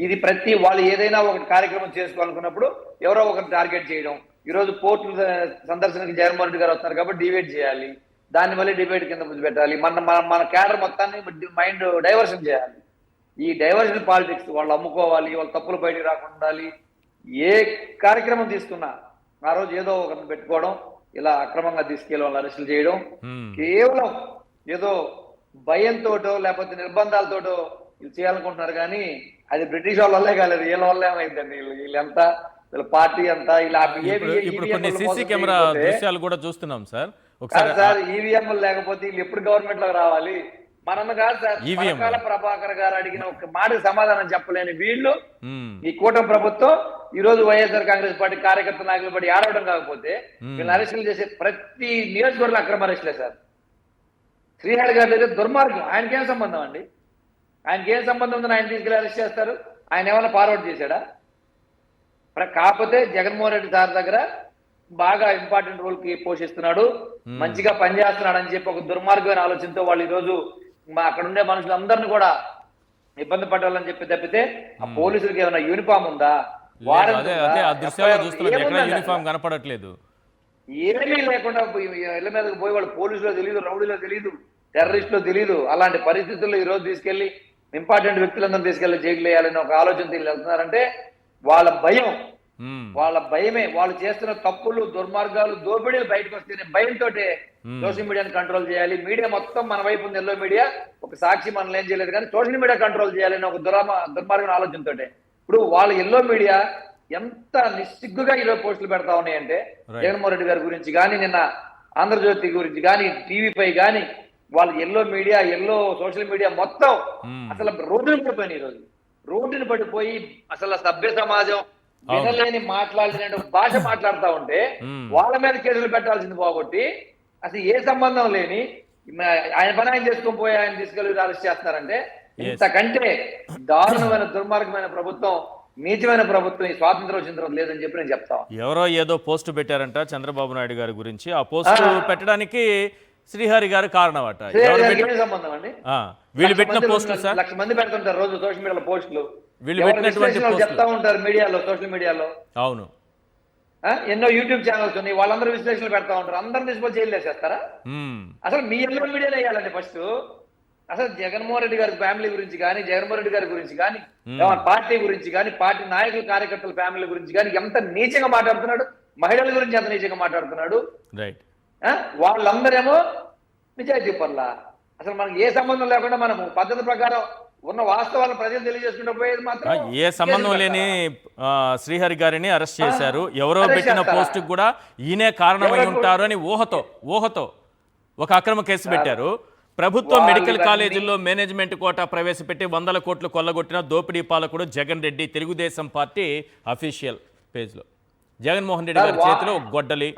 ఇది ప్రతి వాళ్ళు ఏదైనా ఒక కార్యక్రమం చేసుకోవాలనుకున్నప్పుడు ఎవరో ఒకరు టార్గెట్ చేయడం. ఈ రోజు పోర్టులు సందర్శనకి జగన్మోహన్ రెడ్డి గారు వస్తున్నారు కాబట్టి డిబేట్ చేయాలి, దాన్ని మళ్ళీ డిబేట్ కింద పెట్టాలి, మన క్యాడర్ మొత్తాన్ని మైండ్ డైవర్షన్ చేయాలి. ఈ డైవర్షన్ పాలిటిక్స్ వాళ్ళు అమ్ముకోవాలి, వాళ్ళు తప్పులు బయటకు రాకుండా ఉండాలి. ఏ కార్యక్రమం తీసుకున్నా ఆ రోజు ఏదో ఒకరిని పెట్టుకోవడం, ఇలా అక్రమంగా తీసుకెళ్ళి వాళ్ళు అరెస్టులు చేయడం, కేవలం ఏదో భయంతోటో లేకపోతే నిర్బంధాలతోటో వీళ్ళు చేయాలనుకుంటున్నారు. కానీ అది బ్రిటిష్ వాళ్ళ వల్లే కాలేదు, వీళ్ళ వల్ల ఏమైందండి. వీళ్ళంతా వీళ్ళ పార్టీ అంతా ఇలా ఇప్పుడు కొన్ని సీసీ కెమెరా దృశ్యాలు కూడా చూస్తున్నాం సార్. సార్ ఈవీఎం లేకపోతే వీళ్ళు ఎప్పుడు గవర్నమెంట్ లోకి రావాలి? మనన్న కాదు సార్, పరకాల ప్రభాకర్ గారు అడిగిన ఒక మాటకు సమాధానం చెప్పలేని వీళ్ళు, ఈ కూటమి ప్రభుత్వం ఈ రోజు వైఎస్ఆర్ కాంగ్రెస్ పార్టీ కార్యకర్త నాయకులు పడి ఆడవడం కాకపోతే వీళ్ళు అరెస్టులు చేసే ప్రతి నియోజకవర్గంలో అక్రమ అరెస్టులే సార్. శ్రీహరి గారి దగ్గర దుర్మార్గం. ఆయనకేం సంబంధం అండి? ఆయనకేం సంబంధం ఉందని ఆయన తీసుకెళ్ళి అరెస్ట్ చేస్తారు? ఆయన ఏమైనా ఫార్వర్డ్ చేశాడా? కాకపోతే జగన్మోహన్ రెడ్డి సార్ దగ్గర బాగా ఇంపార్టెంట్ రోల్ కి పోషిస్తున్నాడు, మంచిగా పనిచేస్తున్నాడు అని చెప్పి ఒక దుర్మార్గమైన ఆలోచనతో వాళ్ళు ఈ రోజు అక్కడ ఉండే మనుషులందరినీ కూడా ఇబ్బంది పడాలని చెప్పి తప్పితే ఆ పోలీసులకి ఏమైనా యూనిఫామ్ ఉందా? కనపడట్లేదు. ఏమీ లేకుండా ఇళ్ల మీదకి పోయి వాళ్ళు పోలీసులో తెలియదు, రౌడీలో తెలియదు, టెర్రరిస్టులో తెలియదు. అలాంటి పరిస్థితుల్లో ఈ రోజు తీసుకెళ్లి ఇంపార్టెంట్ వ్యక్తులందరూ తీసుకెళ్లి జైలు వేయాలని ఒక ఆలోచనతో వెళ్తున్నారంటే వాళ్ళ భయం, వాళ్ళ భయమే. వాళ్ళు చేస్తున్న తప్పులు, దుర్మార్గాలు, దోపిడీలు బయటకు వస్తేనే భయంతో సోషల్ మీడియాని కంట్రోల్ చేయాలి. మీడియా మొత్తం మన వైపు ఉంది, ఎల్లో మీడియా. ఒక సాక్షి మనల్ని ఏం చేయలేదు, కానీ సోషల్ మీడియా కంట్రోల్ చేయాలని ఒక దుర్మార్గం ఆలోచనతో ఇప్పుడు వాళ్ళ ఎల్లో మీడియా ఎంత నిస్సిగ్గుగా ఈరోజు పోస్టులు పెడతా ఉన్నాయంటే జగన్మోహన్ రెడ్డి గారి గురించి కానీ, నిన్న ఆంధ్రజ్యోతి గురించి కానీ, టీవీపై కానీ, వాళ్ళ yellow media, yellow social media మొత్తం అసలు రోడ్డుని పడిపోయినాయి. ఈరోజు రోడ్డుని పడిపోయి అసలు సభ్య సమాజం వినలేని మాట్లాడిన భాష మాట్లాడుతూ ఉంటే వాళ్ళ మీద కేసులు పెట్టాల్సింది పోగొట్టి అసలు ఏ సంబంధం లేని ఆయన పని ఆయన చేసుకొని పోయి ఆయన తీసుకెళ్లి అరెస్ట్ చేస్తున్నారంటే ఇంతకంటే దారుణమైన దుర్మార్గమైన ప్రభుత్వం, నీచమైన ప్రభుత్వం ఈ స్వాతంత్రం వచ్చిన తర్వాత లేదని చెప్పి నేను చెప్తాను. ఎవరో ఏదో పోస్ట్ పెట్టారంట చంద్రబాబు నాయుడు గారి గురించి, ఆ పోస్ట్ పెట్టడానికి శ్రీహరి గారు కారణం అట. సంబంధం అండి? వీళ్ళు పెట్టిన పోస్టులు సార్ 1,00,000 మంది పెడుతుంటారు రోజు సోషల్ మీడియాలో పోస్టులు. వీళ్ళు పెట్టినటువంటి చెప్తా ఉంటారు మీడియాలో, సోషల్ మీడియాలో. అవును, ఎన్నో యూట్యూబ్ ఛానల్స్ ఉన్నాయి, వాళ్ళందరూ విశ్లేషణలు పెడతా ఉంటారు. అందరిని తీసుకొని జైలు వేసేస్తారా? అసలు మీ ఎల్లో మీడియాలో వేయాలండి ఫస్ట్. అసలు జగన్మోహన్ రెడ్డి గారి ఫ్యామిలీ గురించి కానీ, జగన్మోహన్ రెడ్డి గారి గురించి కానీ, పార్టీ గురించి కానీ, పార్టీ నాయకుల కార్యకర్తల ఫ్యామిలీ గురించి కానీ ఎంత నీచంగా మాట్లాడుతున్నాడు, మహిళల గురించి ఎంత నీచంగా మాట్లాడుతున్నాడు. వాళ్ళందరేమో నిజాయితీ పర్లా. అసలు మనకి ఏ సంబంధం లేకుండా మనము పద్ధతి ప్రకారం ఉన్న వాస్తవాలను ప్రజలు తెలియజేసుకుంటూ పోయేది మాత్రం ఏ సంబంధం లేని శ్రీహరి గారిని అరెస్ట్ చేశారు. ఎవరో పెట్టిన పోస్ట్ కూడా ఈయనే కారణమై ఉంటారు అని ఊహతో ఒక అక్రమ కేసు పెట్టారు. ప్రభుత్వ మెడికల్ కాలేజీల్లో మేనేజ్మెంట్ కోటా ప్రవేశపెట్టి 100 కోట్లు కొల్లగొట్టిన దోపిడీ పాలకుడు జగన్ రెడ్డి. తెలుగుదేశం పార్టీ అఫీషియల్ పేజ్లో జగన్మోహన్ రెడ్డి గారి చేతిలో గొడ్డలి.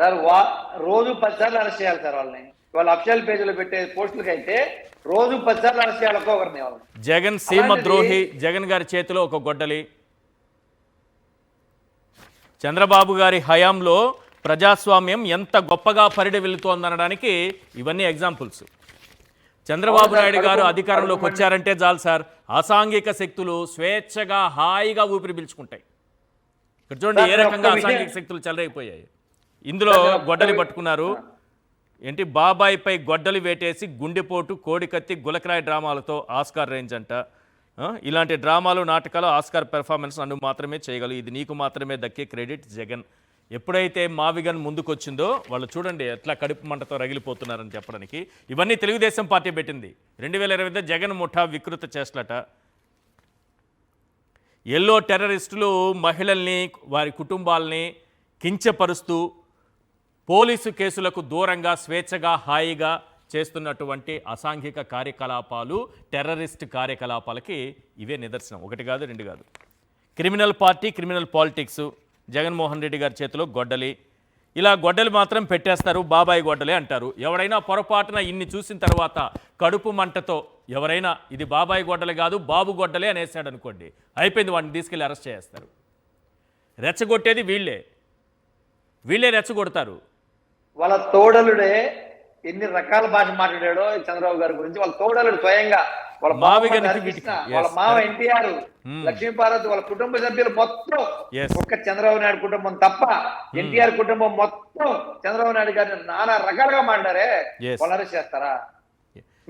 రోజు 10 సార్లు అరెస్ట్ చేయాలి సార్ వాళ్ళని. వాళ్ళ అఫీషియల్ పేజీలో పెట్టే పోస్టులకి అయితే రోజు 10 సార్లు అరెస్ట్ చేయాలి ఒక్కొక్కరిని. జగన్ సీమ ద్రోహి, జగన్ గారి చేతిలో ఒక గొడ్డలి. చంద్రబాబు గారి హయాంలో ప్రజాస్వామ్యం ఎంత గొప్పగా పరిడి వెళుతోందనడానికి ఇవన్నీ ఎగ్జాంపుల్స్. చంద్రబాబు నాయుడు గారు అధికారంలోకి వచ్చారంటే చాలు సార్, అసాంఘిక శక్తులు స్వేచ్ఛగా హాయిగా ఊపిరి పీల్చుకుంటాయి. ఇక్కడ చూడండి ఏ రకంగా అసాంఘిక శక్తులు చెలరైపోయాయి. ఇందులో గొడ్డలి పట్టుకున్నారు. ఏంటి బాబాయిపై గొడ్డలి వేటేసి గుండెపోటు, కోడికత్తి, గులకరాయి డ్రామాలతో ఆస్కార్ రేంజ్ అంట. ఇలాంటి డ్రామాలు, నాటకాలు ఆస్కార్ పెర్ఫార్మెన్స్ నన్ను మాత్రమే చేయగలవు, ఇది నీకు మాత్రమే దక్కే క్రెడిట్ జగన్. ఎప్పుడైతే మావిగన్ ముందుకొచ్చిందో వాళ్ళు చూడండి ఎట్లా కడుపు మంటతో రగిలిపోతున్నారని చెప్పడానికి. ఇవన్నీ తెలుగుదేశం పార్టీ పెట్టింది. 2020 జగన్ ముఠా వికృత చేష్టలట. ఎల్లో టెర్రరిస్టులు మహిళల్ని, వారి కుటుంబాలని కించపరుస్తూ పోలీసు కేసులకు దూరంగా స్వేచ్ఛగా హాయిగా చేస్తున్నటువంటి అసాంఘిక కార్యకలాపాలు, టెర్రరిస్ట్ కార్యకలాపాలకి ఇవే నిదర్శనం. 1 కాదు 2 కాదు. Criminal party, criminal politics, Jaganmohan Reddy గారి చేతిలో గొడ్డలి. ఇలా గొడ్డలి మాత్రం పెట్టేస్తారు, బాబాయి గొడ్డలే అంటారు. ఎవరైనా పొరపాటున ఇన్ని చూసిన తర్వాత కడుపు మంటతో ఎవరైనా ఇది బాబాయి గొడ్డలే కాదు బాబు గొడ్డలే అనేసాడు అనుకోండి, అయిపోయింది, వాడిని తీసుకెళ్ళి అరెస్ట్ చేస్తారు. రెచ్చగొట్టేది వీళ్ళే రెచ్చగొడతారు. వాళ్ళ తోడలుడే ఎన్ని రకాల భాష మాట్లాడాడో చంద్రబాబు గారి గురించి. వాళ్ళ తోడలుడు స్వయంగా వాళ్ళ మావి బావ గారికి హరికృష్ణ, వీటికి. వాళ్ళ Yes, మావ correct. ఎన్టీఆర్, లక్ష్మీపార్వతి, వాళ్ళ కుటుంబ సభ్యులు మొత్తం Yes. ఒక్క చంద్రబాబు నాయుడు కుటుంబం తప్ప ఎన్టీఆర్ కుటుంబం మొత్తం చంద్రబాబు నాయుడు గారిని నానా రకాలుగా మాట్లాడారే. Yes. వాళ్ళు అరెస్ట్ చేస్తారా?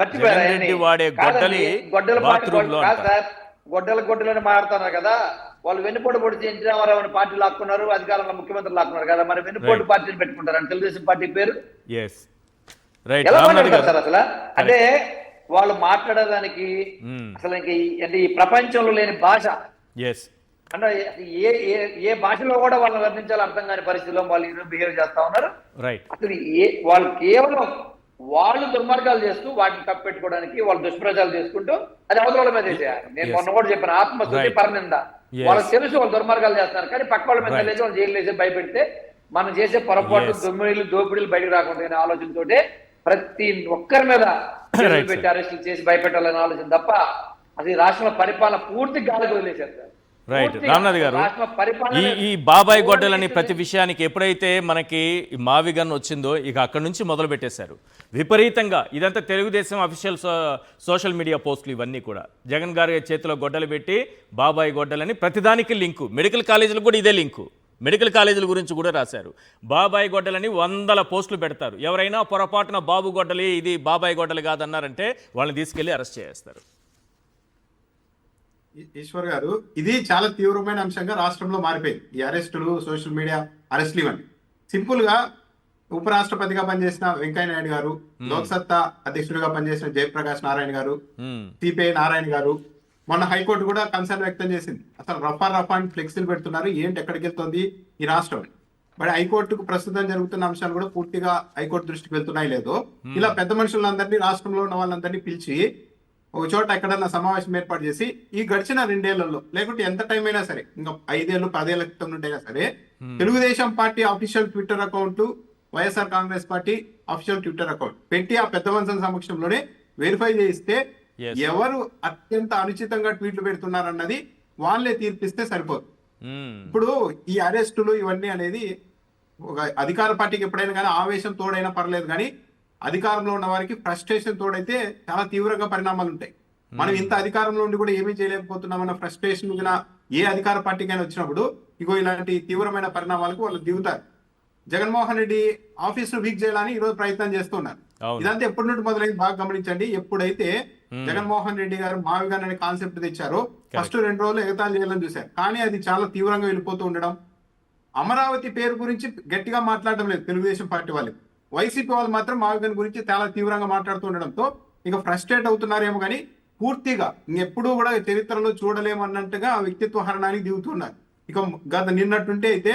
మర్చిపోయారా జగన్ ఆయన్ని? రెడ్డి వాడే కాదండి, గొడ్డల bathroom లో కాదు అంట. సార్, గొడ్డలని మాట్లాడుతున్నారు కదా. వాళ్ళు వెన్నుపోటు పొడిచి ఎన్టీ రామారావు పార్టీ లాక్కున్నారు, అధికారంలో ముఖ్యమంత్రి లాక్కున్నారు కదా. మరి వెన్నుపోటు Right. పార్టీని పెట్టుకుంటారు తెలుగుదేశం పార్టీ పేరు ఎస్ రైట్. ఎలా రామ్నాథ్ మాట్లాడతారు గారు సార్ అసలు? అంటే వాళ్ళు మాట్లాడడానికి అసలు ఇంక అంటే ఈ ప్రపంచంలో లేని భాష ఎస్ అంటే ఏ ఏ ఏ భాషలో కూడా వాళ్ళని వర్ణించాలో అర్థం కాని పరిస్థితిలో వాళ్ళు బిహేవ్ చేస్తా ఉన్నారు. రైట్. అసలు వాళ్ళు కేవలం వాళ్ళు దుర్మార్గాలు చేస్తూ వాటిని కప్పెట్టుకోవడానికి వాళ్ళు దుష్ప్రచారాలు చేసుకుంటూ అది అవతల మీద వేసేయాలి. నేను మొన్న కూడా చెప్పాను, ఆత్మశుద్ధి Right. పరనింద. Yes. వాళ్ళకి తెలుసు వాళ్ళు దుర్మార్గాలు చేస్తున్నారు, కానీ పక్క వాళ్ళ మీద Right. లేచి వాళ్ళు జైలు వేసి భయపెడితే మనం చేసే పొరపాటు Yes. దోపిడీలు బయటకు రాకుండా అనే ఆలోచనతోటే ప్రతి ఒక్కరి మీద కేసులు Right, పెట్టి అరెస్టులు చేసి భయపెట్టాలనే ఆలోచన తప్ప అసలు ఈ రాష్ట్రంలో పరిపాలన పూర్తి గాలికి వదిలేశారు సార్. రైట్. పూర్తిగా రామ్నాథ్ గారు, రాష్ట్ర పరిపాలన ఈ బాబాయ్ గొడ్డలని ప్రతి విషయానికి ఎప్పుడైతే మనకి ఈ మావి గన్ వచ్చిందో ఇక అక్కడి నుంచి మొదలు పెట్టేశారు విపరీతంగా. ఇదంతా తెలుగుదేశం అఫీషియల్ సోషల్ మీడియా పోస్టులు ఇవన్నీ కూడా జగన్ గారి చేతిలో గొడ్డలు పెట్టి బాబాయ్ గొడ్డలని ప్రతిదానికి లింకు. మెడికల్ కాలేజీలకు కూడా ఇదే లింకు. మెడికల్ కాలేజీల గురించి కూడా రాశారు. బాబాయ్ గొడ్డలని 100 పోస్టులు పెడతారు. ఎవరైనా పొరపాటున బాబు గొడ్డలి ఇది బాబాయ్ గొడ్డలి కాదన్నారంటే వాళ్ళని తీసుకెళ్లి అరెస్ట్ చేస్తారు. ఈశ్వర్ గారు, ఇది చాలా తీవ్రమైన అంశంగా రాష్ట్రంలో మారిపోయింది. ఈ అరెస్టులు, సోషల్ మీడియా అరెస్టులు ఇవన్నీ సింపుల్ గా ఉపరాష్ట్రపతిగా పనిచేసిన వెంకయ్య నాయుడు గారు, లోక్సత్తా అధ్యక్షుడిగా పనిచేసిన జయప్రకాష్ నారాయణ గారు, సిపిఐ నారాయణ గారు, మొన్న హైకోర్టు కూడా కన్సర్న్ వ్యక్తం చేసింది. అసలు రఫా అని ఫ్లెక్సీలు పెడుతున్నారు, ఏంటి ఎక్కడికి వెళ్తుంది ఈ రాష్ట్రం. మరి హైకోర్టుకు ప్రస్తుతం జరుగుతున్న అంశాలు కూడా పూర్తిగా హైకోర్టు దృష్టికి వెళ్తున్నాయి లేదో, ఇలా పెద్ద మనుషులందరినీ, రాష్ట్రంలో ఉన్న వాళ్ళందరినీ పిలిచి ఒక చోట ఎక్కడన్నా సమావేశం ఏర్పాటు చేసి ఈ గడిచిన 2 ఏళ్లలో లేకుంటే ఎంత టైం అయినా సరే, ఇంకా 5 ఏళ్ళు 10 ఏళ్ల క్రితం నుండి అయినా సరే, Telugu Desam party official Twitter account, YSR Congress party official Twitter account పెట్టి ఆ పెద్ద మనుషుల సమక్షంలోనే వెరిఫై చేయిస్తే ఎవరు అత్యంత అనుచితంగా ట్వీట్లు పెడుతున్నారన్నది వాళ్ళే తీర్పిస్తే సరిపోదు. ఇప్పుడు ఈ అరెస్టులు ఇవన్నీ అనేది ఒక అధికార పార్టీకి ఎప్పుడైనా కానీ ఆవేశం తోడైనా పర్లేదు, కానీ అధికారంలో ఉన్న వారికి ఫ్రస్ట్రేషన్ తోడైతే చాలా తీవ్రంగా పరిణామాలు ఉంటాయి. మనం ఇంత అధికారంలో ఉండి కూడా ఏమీ చేయలేకపోతున్నామన్న ఫ్రస్ట్రేషన్ ఏ అధికార పార్టీకైనా వచ్చినప్పుడు ఇగో ఇలాంటి తీవ్రమైన పరిణామాలకు వాళ్ళు దిగుతారు. జగన్మోహన్ రెడ్డి ఆఫీస్ ను వీక్ చేయాలని ఈరోజు ప్రయత్నం చేస్తున్నారు. ఇదంతా ఎప్పటి నుండి మొదలైంది బాగా గమనించండి. ఎప్పుడైతే జగన్మోహన్ రెడ్డి గారు మావిగాన్ అనే కాన్సెప్ట్ తెచ్చారో ఫస్ట్ 2 రోజులు ఎగతాళి చేయాలని చూశారు, కానీ అది చాలా తీవ్రంగా వెళ్ళిపోతూ ఉండడం. అమరావతి పేరు గురించి గట్టిగా మాట్లాడడం లేదు తెలుగుదేశం పార్టీ వాళ్ళు. వైసీపీ వాళ్ళు మాత్రం మావిగాన్ గురించి చాలా తీవ్రంగా మాట్లాడుతూ ఉండడంతో ఇక ఫ్రస్ట్రేట్ అవుతున్నారేమో, కానీ పూర్తిగా ఇంకెప్పుడూ కూడా చరిత్రలో చూడలేమన్నట్టుగా వ్యక్తిత్వ హరణానికి దిగుతున్నారు. ఇక గత నిన్నట్టుంటే అయితే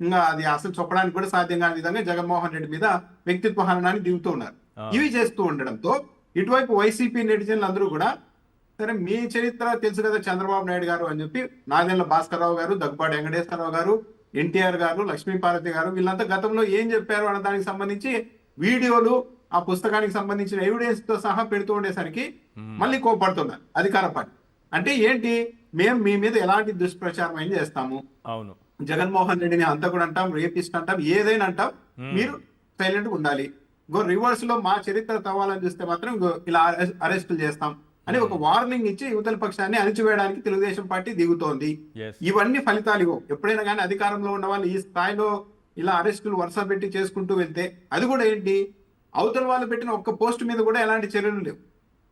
ఇంకా అది అసలు చెప్పడానికి కూడా సాధ్యం కాని విధంగా జగన్మోహన్ రెడ్డి మీద వ్యక్తిత్వ హరణానికి దిగుతూ ఉన్నారు. ఇవి చేస్తూ ఉండడంతో ఇటువైపు వైసీపీ నెటిజన్లు అందరూ కూడా సరే మీ చరిత్ర తెలుసు కదా చంద్రబాబు నాయుడు గారు అని చెప్పి నాదెండ్ల భాస్కరరావు గారు, దగ్గుబాటి వెంకటేశ్వరరావు గారు, ఎన్టీఆర్ గారు, లక్ష్మీపార్వతి గారు వీళ్ళంతా గతంలో ఏం చెప్పారు అన్న దానికి సంబంధించి వీడియోలు, ఆ పుస్తకానికి సంబంధించిన ఎవిడెన్స్ తో సహా పెడుతూ ఉండేసరికి మళ్ళీ కోపడుతున్నారు అధికార పార్టీ. అంటే ఏంటి, మేము మీ మీద ఎలాంటి దుష్ప్రచారం అయినా చేస్తాము, అవును జగన్మోహన్ రెడ్డిని అంతా కూడా అంటాం, రేపిస్ట్ అంటాం, ఏదైనా అంటాం, మీరు సైలెంట్ గా ఉండాలి. రివర్స్ లో మా చరిత్ర తవ్వాలని చూస్తే మాత్రం ఇలా అరెస్టులు చేస్తాం అని ఒక వార్నింగ్ ఇచ్చి యువతల పక్షాన్ని అణిచివేయడానికి తెలుగుదేశం పార్టీ దిగుతోంది. ఇవన్నీ ఫలితాలు ఎప్పుడైనా కానీ అధికారంలో ఉన్న వాళ్ళు ఈ స్థాయిలో ఇలా అరెస్టులు వరుస పెట్టి చేసుకుంటూ వెళ్తే అది కూడా ఏంటి, అవతల వాళ్ళు పెట్టిన ఒక్క పోస్ట్ మీద కూడా ఎలాంటి చర్యలు లేవు.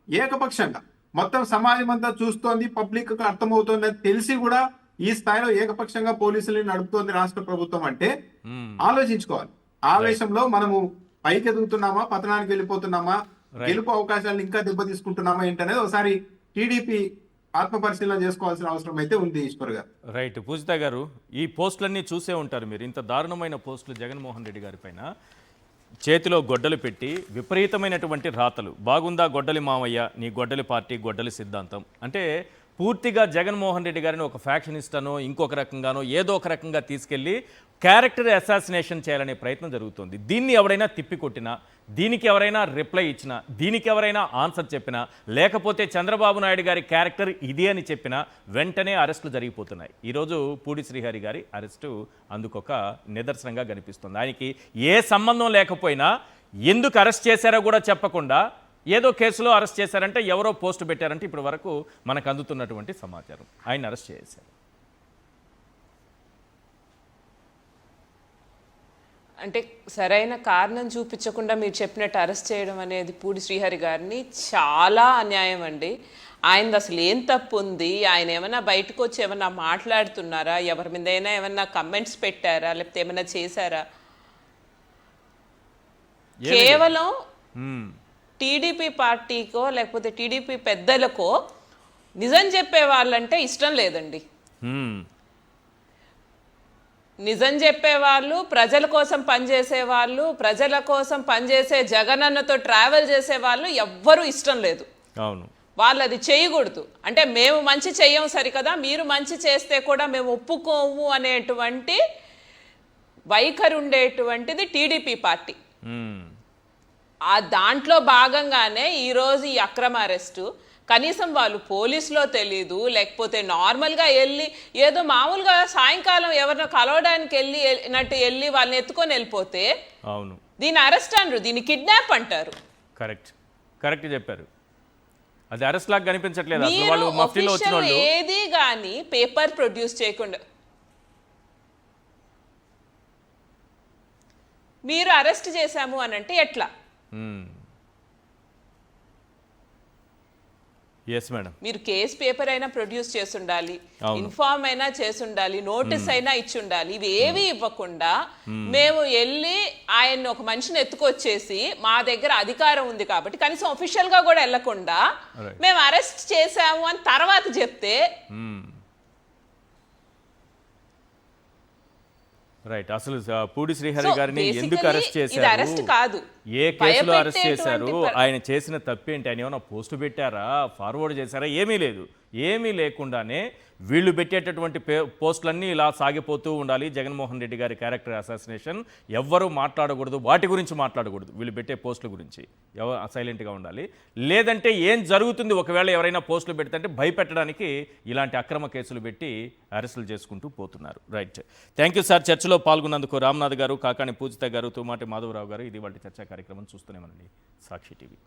ఏకపక్షంగా మొత్తం సమాజం అంతా చూస్తోంది, పబ్లిక్ కు అర్థమవుతోంది అని తెలిసి కూడా ఈ స్థాయిలో ఏకపక్షంగా పోలీసులను నడుపుతోంది రాష్ట్ర ప్రభుత్వం అంటే ఆలోచించుకోవాలి. ఆవేశంలో మనము పైకి ఎదుగుతున్నామా, పతనానికి వెళ్ళిపోతున్నామా, గెలుపు అవకాశాలను ఇంకా దెబ్బతీసుకుంటున్నామా ఏంటనేది ఒకసారి టీడీపీ ఆత్మ పరిశీలన చేసుకోవాల్సిన అవసరం అయితే ఉంది. ఈశ్వర్ గారు రైట్. పూజిత గారు, ఈ పోస్టులన్నీ చూసే ఉంటారు మీరు. ఇంత దారుణమైన పోస్టులు జగన్మోహన్ రెడ్డి గారి పైన, చేతిలో గొడ్డలు పెట్టి విపరీతమైనటువంటి రాతలు. బాగుందా గొడ్డలి మామయ్య, నీ గొడ్డలి పార్టీ, గొడ్డలి సిద్ధాంతం అంటే పూర్తిగా జగన్మోహన్ రెడ్డి గారిని ఒక ఫ్యాక్షనిస్ట్ అనో ఇంకొక రకంగానో ఏదో ఒక రకంగా తీసుకెళ్లి క్యారెక్టర్ అసాసినేషన్ చేయాలనే ప్రయత్నం జరుగుతుంది. దీన్ని ఎవరైనా తిప్పికొట్టినా, దీనికి ఎవరైనా రిప్లై ఇచ్చినా, దీనికి ఎవరైనా ఆన్సర్ చెప్పినా, లేకపోతే చంద్రబాబు నాయుడు గారి క్యారెక్టర్ ఇది అని చెప్పినా వెంటనే అరెస్టులు జరిగిపోతున్నాయి. ఈరోజు పూడి శ్రీహరి గారి అరెస్టు అందుకొక నిదర్శనంగా కనిపిస్తుంది. ఆయనకి ఏ సంబంధం లేకపోయినా ఎందుకు అరెస్ట్ చేశారో కూడా చెప్పకుండా ఏదో కేసులో అరెస్ట్ చేశారంటే, ఎవరో పోస్ట్ పెట్టారంటే ఇప్పటి వరకు మనకు అందుతున్నటువంటి సమాచారం ఆయన అరెస్ట్ చేశారు. అంటే సరైన కారణం చూపించకుండా మీరు చెప్పినట్టు అరెస్ట్ చేయడం అనేది పూడి శ్రీహరి గారిని చాలా అన్యాయం అండి. ఆయనది అసలు ఏం తప్పు ఉంది? ఆయన ఏమైనా బయటకు వచ్చి ఏమన్నా మాట్లాడుతున్నారా? ఎవరి మీద అయినా ఏమన్నా కమెంట్స్ పెట్టారా? లేకపోతే ఏమైనా చేశారా? కేవలం టీడీపీ పార్టీకో లేకపోతే టీడీపీ పెద్దలకో నిజం చెప్పే వాళ్ళంటే ఇష్టం లేదండి. నిజం చెప్పేవాళ్ళు, ప్రజల కోసం పనిచేసే వాళ్ళు, ప్రజల కోసం పనిచేసే జగనన్నతో ట్రావెల్ చేసే వాళ్ళు ఎవ్వరూ ఇష్టం లేదు. అవును, వాళ్ళు అది చేయకూడదు. అంటే మేము మంచి చెయ్యం సరికదా, మీరు మంచి చేస్తే కూడా మేము ఒప్పుకోము అనేటువంటి వైఖరి ఉండేటువంటిది టీడీపీ పార్టీ. ఆ దాంట్లో భాగంగానే ఈరోజు ఈ అక్రమ అరెస్టు. కనీసం వాళ్ళు పోలీసులో తెలీదు, లేకపోతే నార్మల్గా వెళ్ళి ఏదో మామూలుగా సాయంకాలం ఎవరినో కలవడానికి వెళ్ళి వాళ్ళని ఎత్తుకొని వెళ్ళిపోతే అవును, దీన్ని అరెస్ట్ అనరు, దీన్ని కిడ్నాప్ అంటారు. కరెక్ట్ చెప్పారు. అది అరెస్ట్ లాగా కనిపించట్లేదు. అసలు వాళ్ళు మఫ్టీలో వచ్చిన వాళ్ళు ఏది కానీ పేపర్ ప్రొడ్యూస్ చేయకుండా మీరు అరెస్ట్ చేశాము అని అంటే ఎట్లా? ఎస్ మేడం, మీరు కేసు పేపర్ అయినా ప్రొడ్యూస్ చేసి ఉండాలి, ఇన్ఫార్మ్ అయినా చేసి ఉండాలి, నోటీస్ అయినా ఇచ్చి ఉండాలి. ఇవి ఏవి ఇవ్వకుండా మేము వెళ్ళి ఆయన్ని ఒక మనిషిని ఎత్తుకొచ్చేసి మా దగ్గర అధికారం ఉంది కాబట్టి కనీసం అఫీషియల్ గా కూడా వెళ్లకుండా మేము అరెస్ట్ చేశాము అని తర్వాత చెప్తే రైట్. అసలు పూడి శ్రీహరి గారిని ఎందుకు అరెస్ట్ చేశారు, అరెస్ట్ కాదు, ఏ కేసులో అరెస్ట్ చేశారు, ఆయన చేసిన తప్పేంటి, ఆయన ఏమైనా పోస్టు పెట్టారా, ఫార్వర్డ్ చేశారా? ఏమీ లేదు. ఏమీ లేకుండానే వీళ్ళు పెట్టేటటువంటి పోస్టులన్నీ ఇలా సాగిపోతూ ఉండాలి. జగన్మోహన్ రెడ్డి గారి క్యారెక్టర్ అసాసినేషన్, ఎవ్వరూ మాట్లాడకూడదు, వాటి గురించి మాట్లాడకూడదు, వీళ్ళు పెట్టే పోస్టుల గురించి సైలెంట్గా ఉండాలి. లేదంటే ఏం జరుగుతుంది ఒకవేళ ఎవరైనా పోస్టులు పెడితే భయపెట్టడానికి ఇలాంటి అక్రమ కేసులు పెట్టి అరెస్టులు చేసుకుంటూ పోతున్నారు. Right, thank you sir. చర్చలో పాల్గొన్నందుకు రామ్నాథ్ గారు, కాకాని పూజిత గారు, తుమాటి మాధవరావు గారు. ఇది వాటి చర్చా కార్యక్రమం చూస్తూనే ఉండండి సాక్షి టీవీ.